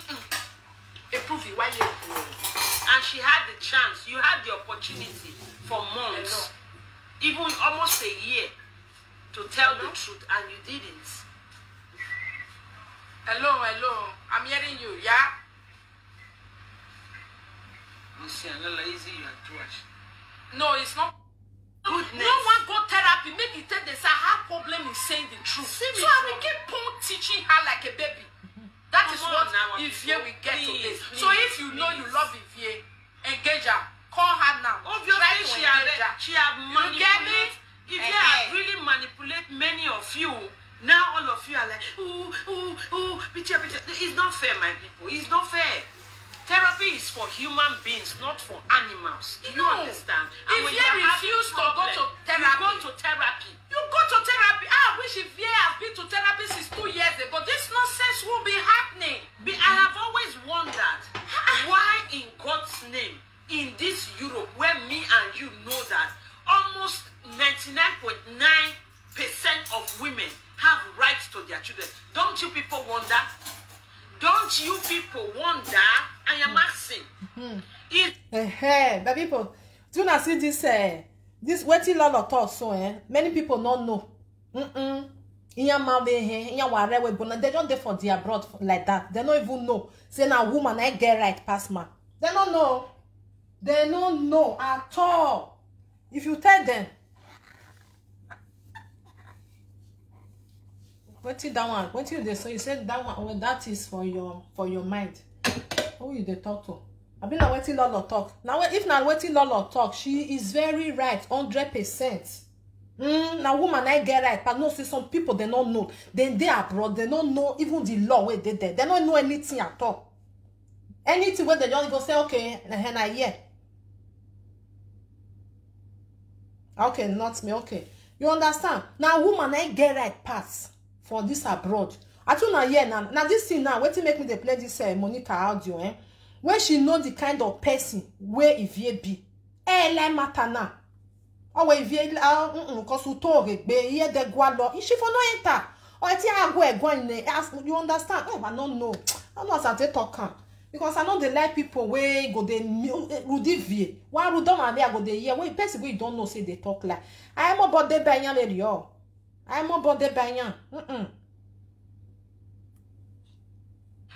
proof it, why you? And she had the chance. You had the opportunity for months, even almost a year, to tell the truth, and you didn't. Hello, I'm hearing you, yeah? You see, I'm not lazy, you are too much. No, it's not. Goodness. No one go therapy, make it tell them say her problem is saying the truth. So I will keep on teaching her like a baby. That is what Ivie we get to this. So if you know you love Ivie, engage her. Call her now. Obviously, she have manipulated. Ivie has really manipulated many of you. Now all of you are like, bitter. It's not fair, my people. It's not fair. Therapy is for human beings, not for animals. Do you understand? And if you refuse to go to therapy, you go to therapy. You go to therapy. I wish if you have been to therapy since 2 years ago, this nonsense will be happening. I have always wondered why, in God's name, in this Europe, where me and you know that almost 99.9% of women have rights to their children. Don't you people wonder? Don't you people wonder? I am asking. But people, do you not see this? This waiting lot of talk so many people don't know. They don't dey for the abroad like that. They don't even know. Say now woman I get right past man. They don't know. They don't know at all. If you tell them, what you that one? What you they so you said that one? Well, that is for your mind. Who you they talk to? I been not waiting lot of talk. Now if not waiting lot of talk, she is very right, 100%. Now woman I get right, but no, see some people they don't know. Then they abroad, they don't know even the law where they there. They don't know anything at all. Anything where they just go say okay, and I hear. Okay, not me. Okay, you understand? Now woman I get right pass for this abroad. I told her yeah now this thing now. Wait to make me they play this Monica audio where she know the kind of person where Ivie be. Like matter now. Oh Ivie cause you talk be here the gualo. She for no enter. Or I go in ask you understand? Oh, I don't know. I know as I talk because I know they like people where go they Rudivie. One Rudom and they go they hear where person we don't know say they talk like. I am about the banyan lady I am about the banyan.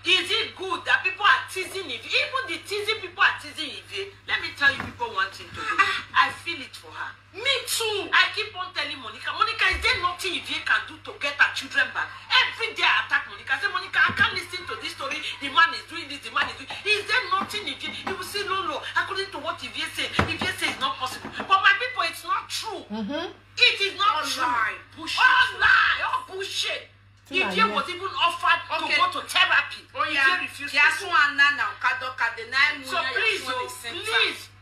Is it good that people are teasing Ivie? Even the teasing people are teasing Ivie. Let me tell you people one thing to do. I feel it for her. Me too. I keep on telling Monica, is there nothing Ivie can do to get her children back? Every day I attack Monica. I say, Monica, I can't listen to this story. The man is doing this, the man is doing. Is there nothing Ivie? You will say, no. According to what Ivie said it's not possible. But my people, it's not true. It is not true. Bullshit. All bullshit. Ivie was even offered to go to therapy. Ivie refused to go. So please,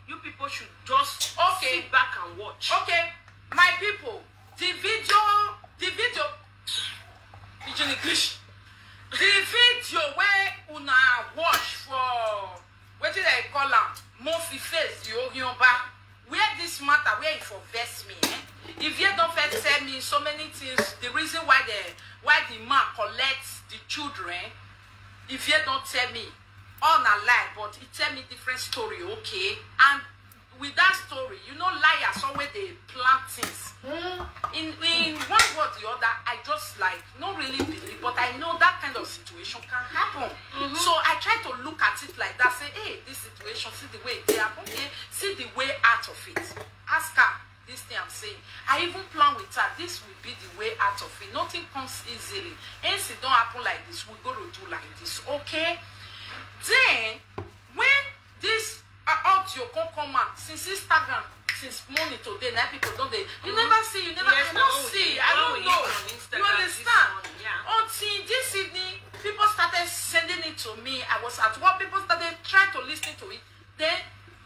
you people should just sit back and watch. Okay, my people, the video where una watch for what did I call am? Mofi face where this matter where it for vex me. If you don't first tell me so many things, the reason why the man collects the children, if you don't tell me all na lie, but it tell me different story, okay? And with that story, you know, liars always they plant things. In one way or the other, I just like not really believe, but I know that kind of situation can happen. So I try to look at it like that, say, hey, this situation, see the way they happen, okay? See the way out of it. Ask her this thing I'm saying. I even plan with her, this will be the way out of it. Nothing comes easily. Hence it don't happen like this, we're going to do like this, okay? Then, when this audio come out, since Instagram, since morning today, now people don't they? You never see, I don't see, I don't know. You understand? Until this evening, people started sending it to me. I was at work, people started trying to listen to it. Then,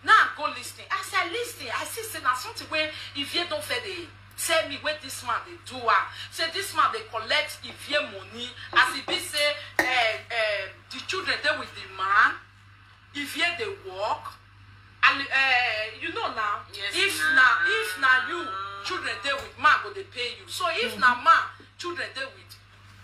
Now I go listening. As I listen, I see say now something where if you don't fair they tell me where this man they do say this man they collect if you money as if he say the children there with the man if you they work and you know now yes, if now you children there with man go they pay you so if now man children there with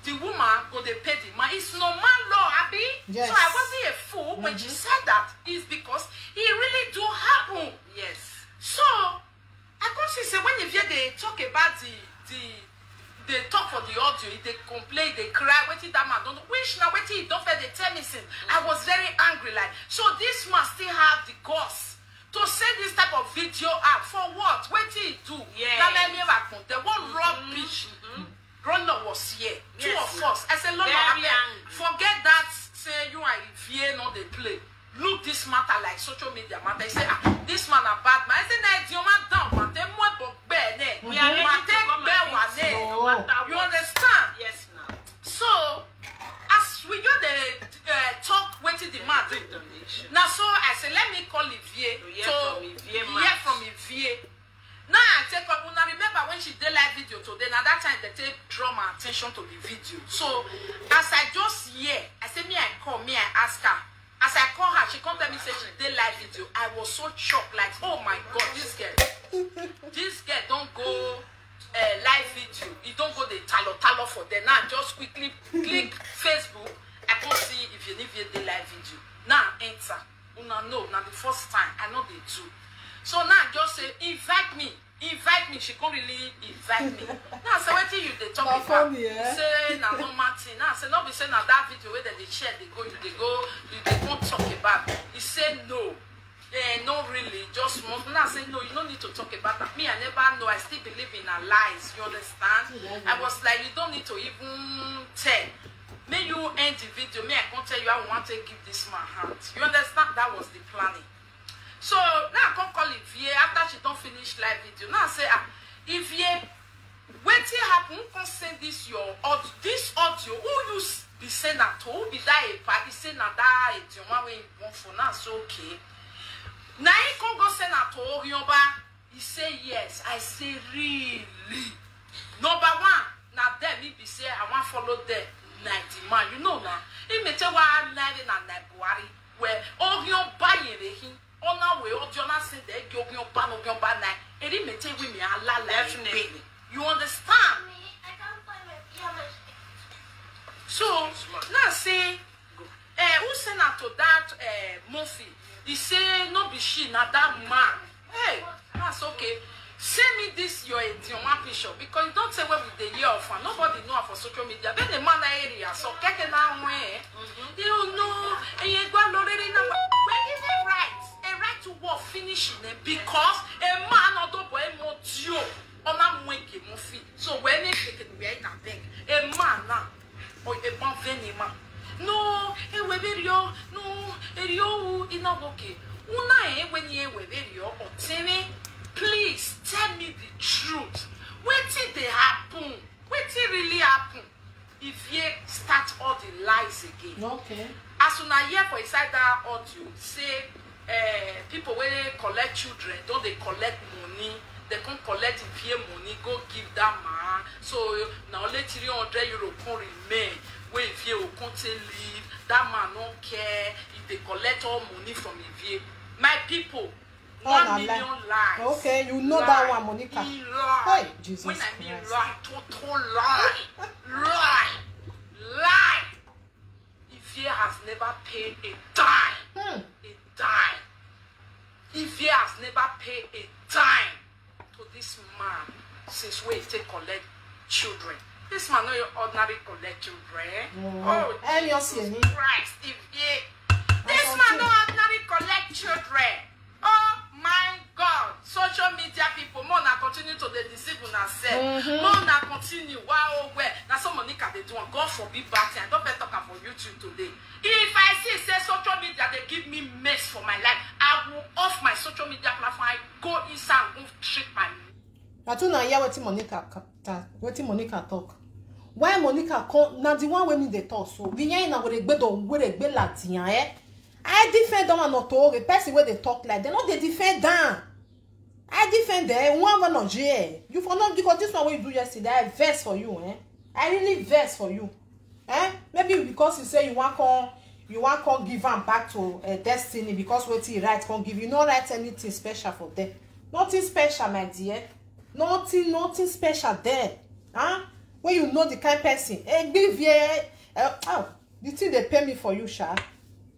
the woman go they pay the man. It's normal law, Abby. Yes. So I wasn't a fool when she said that. It's because it really do happen. Yes. So I can see when if they talk about they talk for the audio, they complain, they cry, waiting that man don't wish now waiting don't fair they tell me since. I was very angry like so this man still have the guts to send this type of video out for what? What did he do? Yeah. Now let me back on the one rubbish. Rono was here. Yes. Two of us. I said, Lord, forget that. Say you are if no they play. Look this matter like social media matter. He said, this man a bad man. I said, no, you man down, man. They more but bear ne. We are ready to come and you understand? Yes, now. So as we got the talk, waiting the man. Now so I said, let me call Ivie. So hear from Ivie. Now I take up. Una remember when she did live video today. Now that time they take draw my attention to the video. So as I just hear, I say me I call me I ask her. As I call her, she come tell me say she did live video. I was so shocked, like oh my god, this girl don't go live video. It don't go the talo for them. Now just quickly click Facebook. I can't see if you did live video. Now enter. Una know now the first time I know they do. So now just say invite me. She can't really invite me. Now say what you they talk about? Say na no Martin. Now say not be saying na that video where they share they won't talk about. He said no. No really. Just now say no. You don't need to talk about that. Me I never know. I still believe in our lies. You understand? I was like you don't need to even tell. May you end the video. Me I can't tell you I want to give this man hand. You understand? That was the planning. So now I come call Ivie after she don't finish live video. Now I say, Ivie, waiting happen, who can send this your audio, this audio, who you be saying that who be that a party saying that it's your one way you want for now, so okay. Now he can go send that to Orioba. He say yes. I say really. Number one, now them he be say I want follow them 90 man. You know now. He may tell what 90 and Buhari where Orioba him. On our way, or Jonah said that you definitely. You understand? So now say, who sent out to that Murphy? He say no be she, not that man. Hey, that's okay. Send me this your picture because you don't say where with the year of one. Nobody know for social media. Then the man area, so get it now way. You know, and you go already now. Where is it right? A right to war finishing it because a man or the boy more you on a winky movie. So when they take it, we can think a man now or a man venima. No, a video, no, a you in a okay. Una when you were video or TV. Please tell me the truth. What did they happen? What did really happen? If you start all the lies again. Okay. As soon as you hear for inside that audio, say people when they collect children, don't they collect money? They can collect if you money, go give that man. So now let €300 can remain. When if you can't leave, that man don't care. If they collect all money from if you, my people. 1 million lies. Okay, you know lies. That one, Monica. Hey, Jesus when I mean lie, total lie. Lie. Ivie has never paid a dime. A dime. Ivie has never paid a dime to this man since we take collect children. This man no ordinary collect children. Oh, Jesus Christ, Ivie. This man no ordinary collect children. Oh my God, social media people, more now continue to the deceive themselves. More now continue. Wow, where now some Monica they do. God forbid bad thing. I don't better talk for YouTube today. If I see say social media they give me mess for my life, I will off my social media platform. I go inside and go treat my. I don't know hear what Monica talk. Why Monica come now the one when they talk so. We ain't na we regbe Latin I defend them and not to the person where they talk like they not they defend them. I defend them. One on jail. You for not because this one what you do yesterday. I vex for you, eh? I really vex for you, eh? Maybe because you say you want to give them back to destiny because what he right can't give you. No write anything special for them. Nothing special, my dear. Nothing special there, huh? When you know the kind of person, the thing they pay me for you, Sha.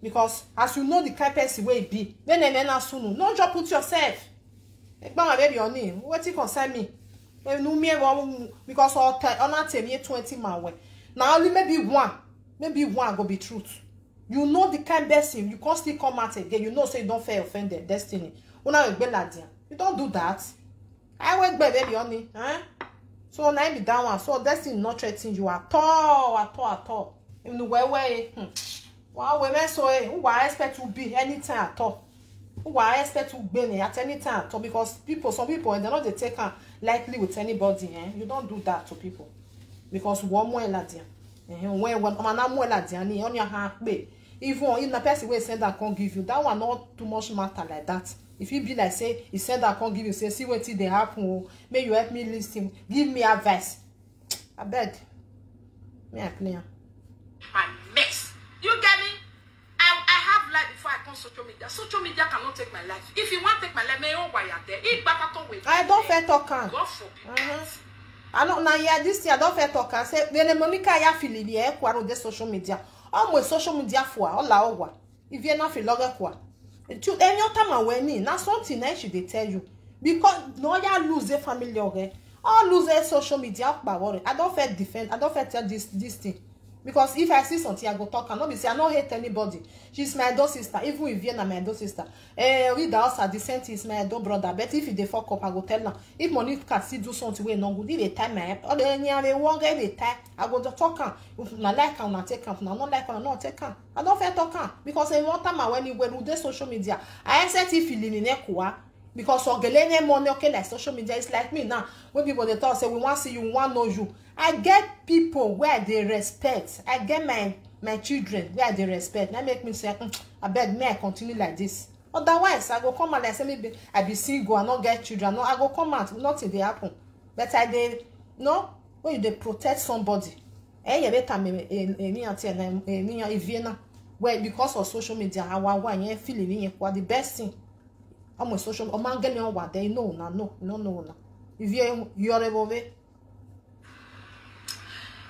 Because as you know the kind of person where it be, then no just put yourself. What you concern me? Because all not 20 man. Now only maybe one go be truth. You know the kind of person, you can't still come out again. You know, say you don't fair offend their destiny. You don't do that. I went baby honey, huh? So now be that one. So destiny not threatening you at all. In the way, wow, women so who I expect to be anytime at all. Who I expect to be at any time at all because some people they're not they take lightly with anybody, eh? You don't do that to people. Because one more ladian. When man more ladian on your hand be. Even the person will send that can't give you that one not too much matter like that. If you be like say he said that can't give you, say see what they happen, may you help me listen, give me advice. I beg. Me I clear. My mess. You get me? I have life before I come social media. Social media cannot take my life. If you want to take my life, may you why you're there. I don't fair talk. God forbid. I don't know. Yeah, this year I don't fair talk. Say when Monica ya feel the air kwaro de social media. Almost social media for all la owa. If you not feel log kwa. To any time when na something I should tell you because no ya lose a family okay. All lose a social media worry. I don't fair defend. I don't fair tell this thing. Because if I see something, I go talk and not be say I don't hate anybody. She's my adult sister. Even if Vienna my adult sister. We the house are decent is my adult brother. But if they fuck up, I go tell her. If money can still do something way no good, if they time my or they walk every time, I go to talk her. If I like her, I take her. If I not like her, I not take her. I don't fair talk her. Because in one time when you went with social media, I said if you in Ekwa. Because Ogelene money okay like social media is like me now. When people they talk say we want to see you, we want to know you. I get people where they respect. I get my children where they respect. That make me say, I beg me I continue like this. Otherwise, I go come out and say maybe I be single, I not get children. No, I go come out, nothing they happen. But I they no when they protect somebody. You better me where because of social media, I feeling the best thing. I'm social. I'm not getting on what they know. No. If you're above it.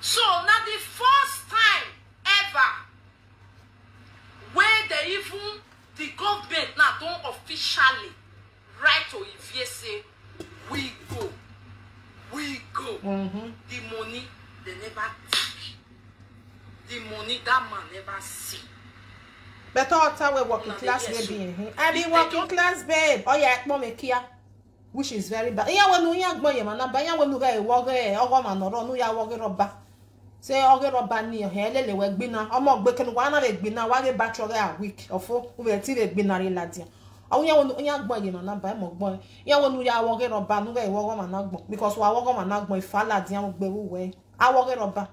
So now the first time ever where they even the government now don't officially write to Ivie say we go. The money they never take. The money that man never see. But all time we working class baby. I be working class babe. Oh yeah, mom here. Which is very bad. Yeah, when you young boy, man, but yeah, when you guys work, man, no, ya work rubber. Say, rubber near here, lele, we be now. I'm not breaking one of it, be now, why battery a week or 4, we will see it be na ladia. Oh, yeah, when you young boy, man, buy more boy. Yeah, when you are working rubber, no way, walk on my because we are walking on my boy, fall at the young way. I walk rubber,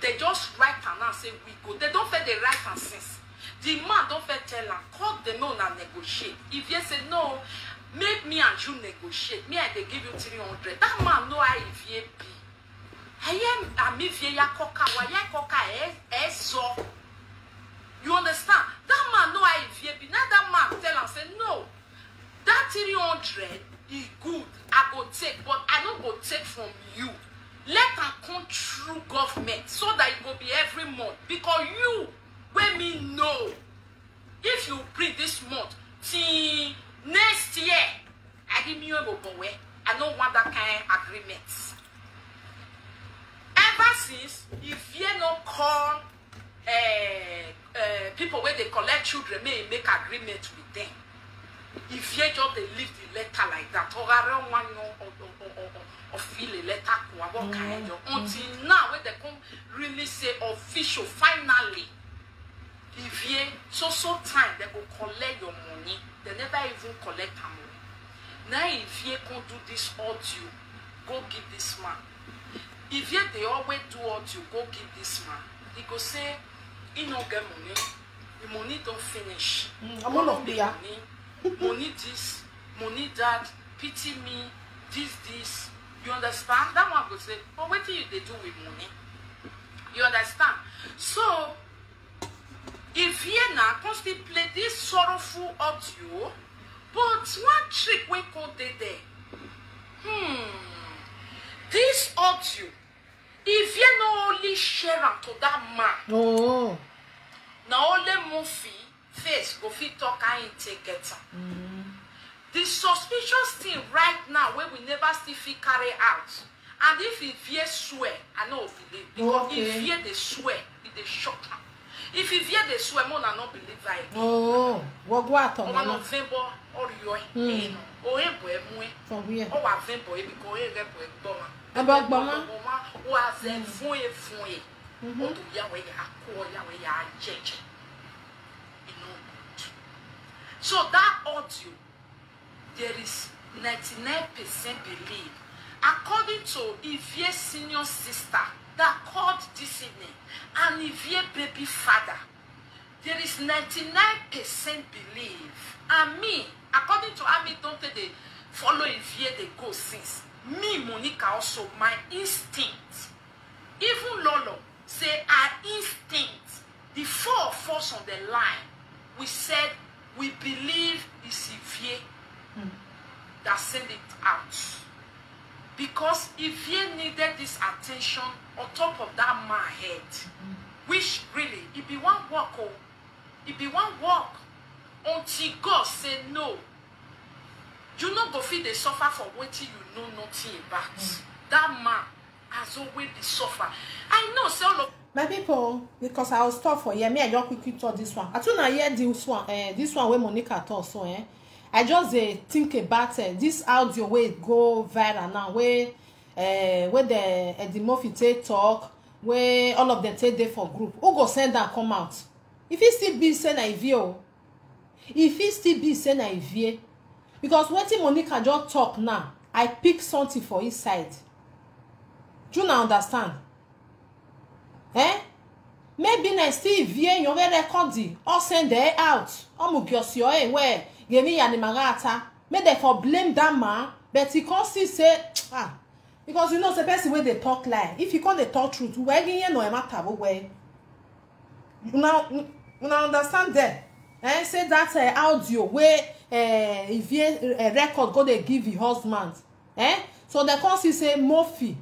they just write and say we go. They don't fit the right and sense. The man don't fit tell her, call the man and negotiate. If you say no, make me and you negotiate. Me I they give you 300. That man know how if you be. I am if you coca, why you coca so. You understand? That man know how if you be. Now that man tell and say no. That 300 is good. I go take, but I don't go take from you. Let her come through government so that it will be every month. Because you, when me know, if you bring this month, till next year, I give you a boy. I don't want that kind of agreement. Ever since, if you not call people where they collect children, may make agreement with them. If you just they leave the letter like that, or I don't want or feel a letter until now when they come really say official finally if you so time they go collect your money, they never even collect her money. Now if you can do this audio, go give this man. If you they always do audio, go give this man. he go say, he no get money. The money don't finish. I'm all of the money this, money that, pity me, this. You understand? That one go say, but what do you they do with money? You understand? So, if you now constantly play this sorrowful audio, but one trick we go there. This audio, if you no only share am to that man, oh, now only Mufi face go fit talk and take it. The suspicious thing right now where we never still fit carry out, and if you swear, I know believe because if you they swear, it they shock. If you they swear, more than not believe it. Oh, what on? One of them or your or a boy, for where? or a them boy because a boy bomber. About Bama? Was then foy. To Yahweh, Yahweh, judge. So that audio, there is 99% believe. According to Ivie's senior sister that called this evening, and Ivie baby father, there is 99% believe. And me, according to Ami, don't they follow Ivie, they go since. Me, Monica, also my instinct. Even Lolo say our instinct. The four of us on the line, we said we believe it's Ivie that send it out. Because Ivie needed this attention on top of that man head, which really, it be one walk, it be one walk until God say no. You not go feel they suffer for what you know nothing about. That man has always been suffer. I know so look. My people, because I was tough for me, I just quickly thought this one. I don't know hear this one where Monica thought so, I just think about this audio where it go viral now, where the Murphy take talk, where all of them take there for group. Who go send and come out? If it still be send a video, if it still be send a video, because what Monica just talk now, I pick something for his side. Do you now understand? Maybe next still via you will record it or send it out. Where give me animagata. May therefore blame that man, but he can't still say because you know the best way they talk lie. If you can't they talk truth, where you know matter way. You now understand that? Say that audio where if you record go they give your husband. So they can't still say Murphy.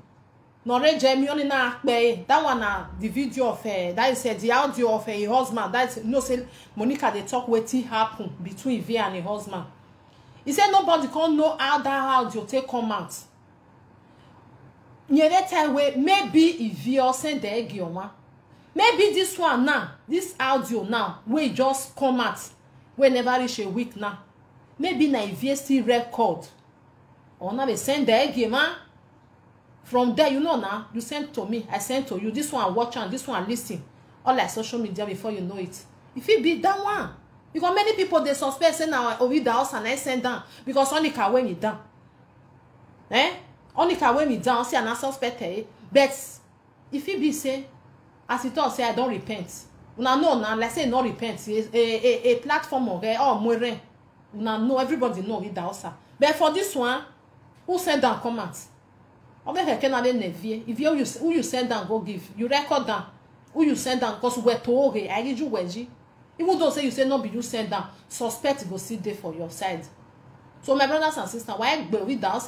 No, that one the video of that is the audio of a husband. That's no say Monica they talk what happen between Ivie and her husband. He said nobody can know how that audio take come out. Maybe Ivie or send the egg maybe this one now, this audio now, we just come out whenever reach a week now. Maybe na Ivie still record. Or now they send the egg man. From there, you know now, you send to me, I send to you. This one watch and this one listen. All like social media before you know it. If it be that one, because many people they suspect say now over the house and I send down because only can weigh me down. Only can weigh me down. See, and I suspect but if it be say, as it all say, I don't repent. Now no, now let's say no repent. A platform of more. Now no, everybody know with the house. But for this one, who send down comments? If who you send down go give, you record down who you send down because we're told I give you wedgie. Even though say you say no be you send down, suspect go sit there for your side. So my brothers and sisters, why we dance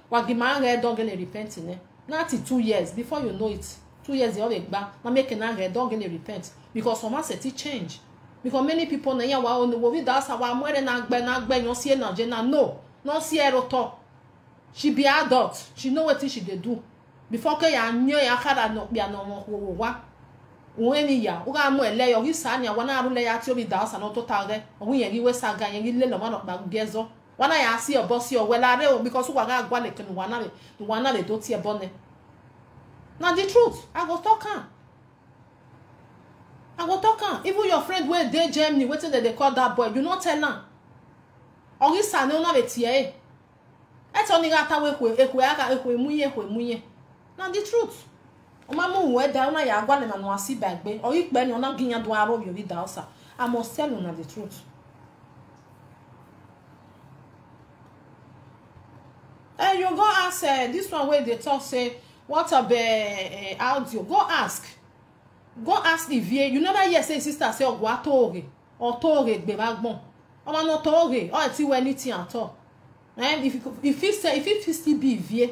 what the man red don't get repenting. Not 2 years before you know it. 2 years they already back. Now making a red don't get repent because someone said it change. Because many people na ya wa on the we dance our more than you see na no, no see a she be adult. She know what she dey do. Before ke ya nyo ya kara no bia no wo wa. Woni ya, o ga mo ele yo hisa nya wana aru le ya ti obi da osa no total re. O yen gi we saga yen gi le no ma no ba gezo. Wana ya si obo si o wela re o because wa ga gwa le kenu wana le do ti e bone. Now the truth, I go talk am. Even your friend wey dey Germany wetin they call that boy, you not tell am. O hisa no na be tie. It's only got away ekwe munye. Now the truth. Mamu we da una ya agwa na no asi bagbe. O ikpe ni ona ginya do aro bi da osa. I must tell you the truth. And you go ask this one where they talk say what about audio? Go ask. Go ask the VA. You never hear say sister say ogwa toge or toge gbe magbon. O ma no toge or ti we anything at all. And if it still be VA,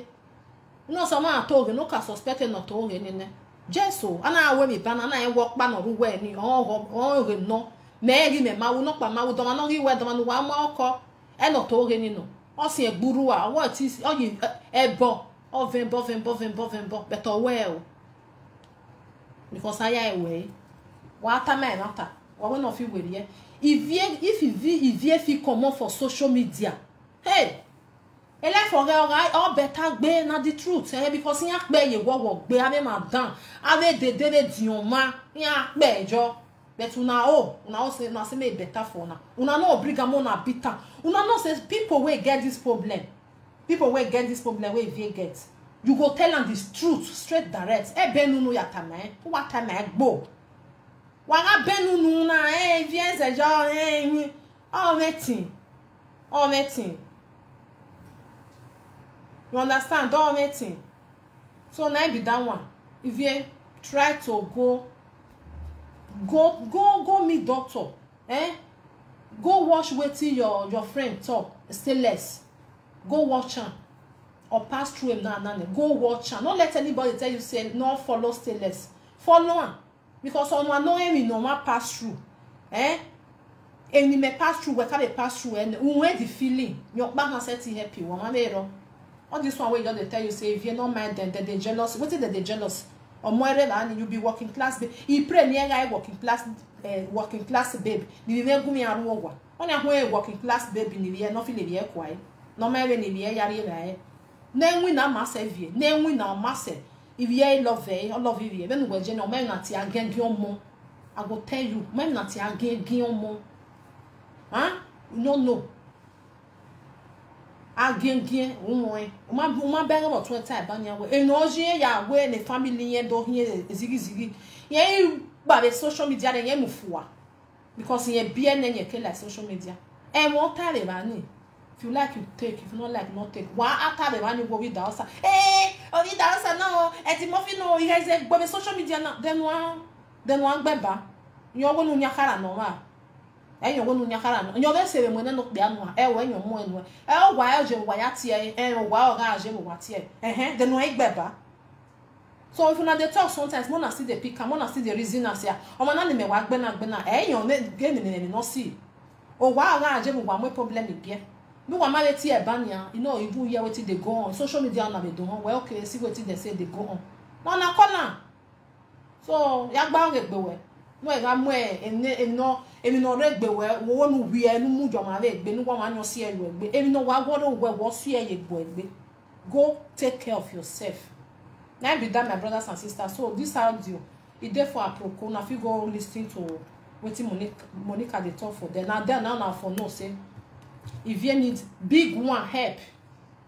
no someone toge no can suspect no toge nene. Jeso ana we mi bana na e work ban oru we ni o no me ri me ma wo no pa ma wo do ma no ri we do ma no wa ma oko e no toge ni no. O si egburu a what is o yi ebo o vembo but well because I away what am I not what one of you will here if you come for social media hey e le for all better gbe na the truth because yan pe ye wo gbe ave madam ave de dioma yan pe jo but una say na say me better for una no obrigamo na bitter una no say people wey get this problem wey vie get you go tell them this truth straight direct e benunu ya tama what time gbo wa ga benunu na vie se jo all meeting you understand all meeting so na be that one if you try to go meet doctor go watch wetin your friend talk stainless go watch am or pass through him now go watch am. Don't let anybody tell you say no follow stainless. Follow am because on know him no ma pass through and you may pass through we can pass through and when the feeling your back and set happy woman mero all this one way just tell you say if you not mind them they jealous what is that they jealous or more than you be working class he pray near guy working class babe ni we go me aru on ya ho working class baby ni we no feel e kwai no ma we ni we yare ra na enwi na ma sevie na enwi na ma se if you love you when we je no men na ti again gi omo I go tell you men na ti again gi omo no again uma bere about 20 time ba nya we enoje ya we ne family yen do hie zigi yen ba be social media de yen mufuwa because yen bia na yen ke like social media e mo tare ba ni if you like you take if you not like not take wa ata be ba ni go with dancer orí dancer no e ti mo fi no you guys go be social media na then one gbeba yo wo nu nya kara no ma e yo wo nu nya kara no yo be se mo na no pe anu e wo enyo mo enu e wa e je wa ya tie e wa o ga je mo wa tie then one gbeba. So if you dey talk sometimes mo na see the pick mo na see the reason as ya o ma na me wa gbena e yo me game ni no see o wa ga je mo wa mo problem bia no wa marry ti e bania you know you hear wetin dey go on social media na be do on well okay see wetin they say dey go on no na corner so ya gba regbe we no e ga mo emi no regbe we wo nu wi enu mu jo ma regbe nu wa ma yan si eru egbe emi no wa godo we wo si eye gbo egbe go take care of yourself na be that my brothers and sisters so this audio e dey for aproko na fit go listen to wetin Monica dey talk for there now for no say if you need big one help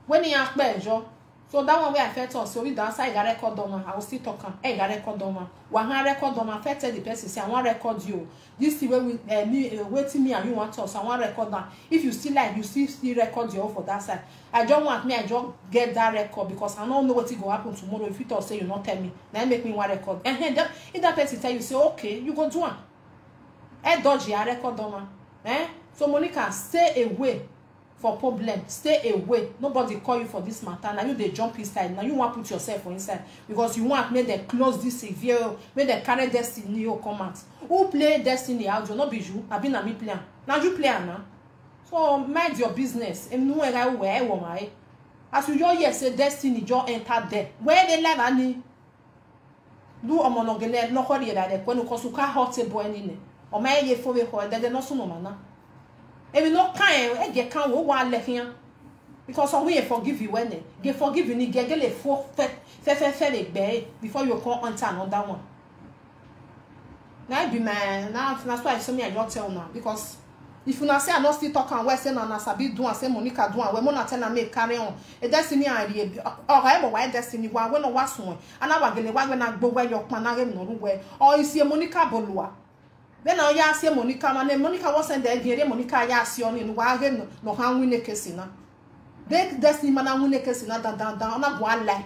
when you are bejo so that one where I felt so we dance I got record on I will still talk I got record on one record on I tell the person say I want record you this is where we me waiting me and you want us I want record that if you still like you still record you for that side I don't want me I just get that record because I don't know what is going to happen tomorrow if you talk say you not tell me then make me one record and if that person tell you say okay you go do one dodge your record on so Monica, stay away for problem. Stay away. Nobody call you for this matter. Now you they jump inside. Now you want to put yourself for inside because you want make them close this severe, make them carry Destiny or come out. Who play Destiny audio? Not be you. I been a me player. Now you play now. So mind your business. And no where as you just say Destiny, just enter there. Where they live any? Do a monogene no hurry that when you cause you can't hurt a boy in or my ye for the they no so no man. If no kind get can wo wa le hian because some we forgive you when they forgive you ni get le for fe before you come enter another one. Now be man now that's why some me I don't tell now because If you say I not still talk and we say na sabi do and say Monica do and we mona tell na me carry on. E destiny and I mo why destiny wa we no was one. And I wagele wa na gbo we your pan na no we. Or you see Monica Bolua. Then now ya see Monica man Monica was send the Monica ya see on in wa no han win case na. They destiny man win case na dan na go lie.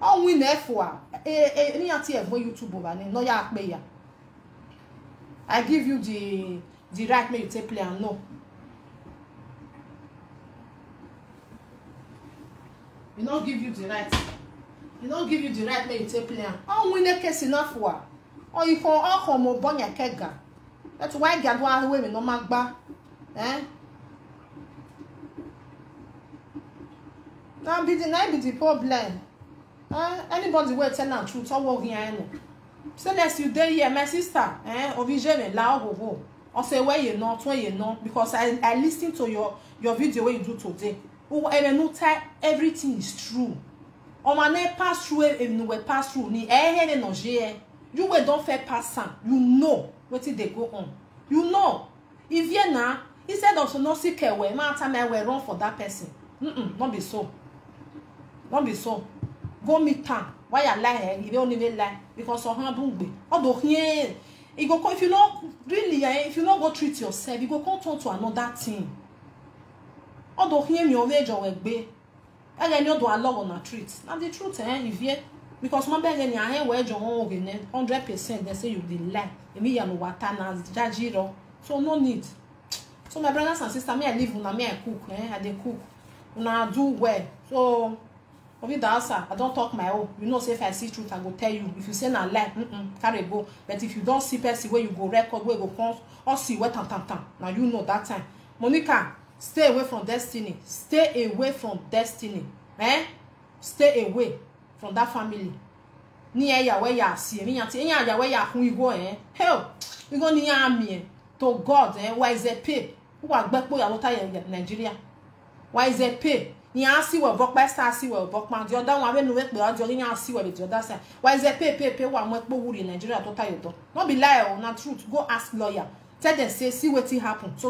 On win for any anti e YouTube over no ya pe ya. I give you the right may you take play and no. You don't give you the right. You don't give you the right may you take play and oh win a case enough for. Or you call all homo bonya kega. That's why God want women no magba. Eh? Now be the problem. Anybody will tell the truth or walk here. So let's you there here, my sister. Ovigene la go. Or say where you know, because I listen to your video where you do today. Oh, and no time everything is true. On my name pass through and we pass through. Ni no you will don't fair pass some. You know what they go on. You know. If you now instead of no seek away, my time I will run for that person. Not be so. Don't be so. Go meet time. Why you lie? You don't even lie because of how bungbe. Although here. You go if you not really if you not go treat yourself, you go come turn to another thing. Although here your age or be, and then you do a lot on a treat. Now the truth, if you because my beg any I wage your own 100%, they say you did lie. Me and watana jajiro. So no need. So my brothers and sisters, me I live una me I cook, I dey cook. Una do well. So I don't talk my own. You know, say if I see truth, I go tell you. If you say na lie, carry go. But if you don't see person where you go record, where you go come, or see where tam. Now you know that time. Monica, stay away from destiny. Stay away from destiny. Stay away from that family. Ni ya where ya see me. Ya where ya who you go Hell, you go ni me to God. Why is it pay? Who are back boy a Nigeria? Why is it pay? Ni asi we bok by star si we bok man the other one we no we pe o ni asi we the other side. Why is it pay one we po wuri Nigeria total you do. Not be lie or not truth. Go ask lawyer. Tell them say see wetin happen. So.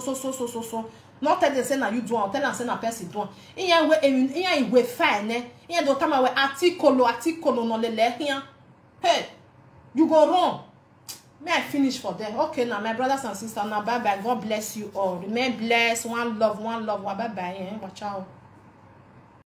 Not tell them say na you do tell them say na person do. Iyan we fine Iyan do time we article no lele here. Hey, you go wrong. May I finish for them? Okay, now my brothers and sisters, now bye bye. God bless you all. Remain blessed. One love. Bye bye. Watch out.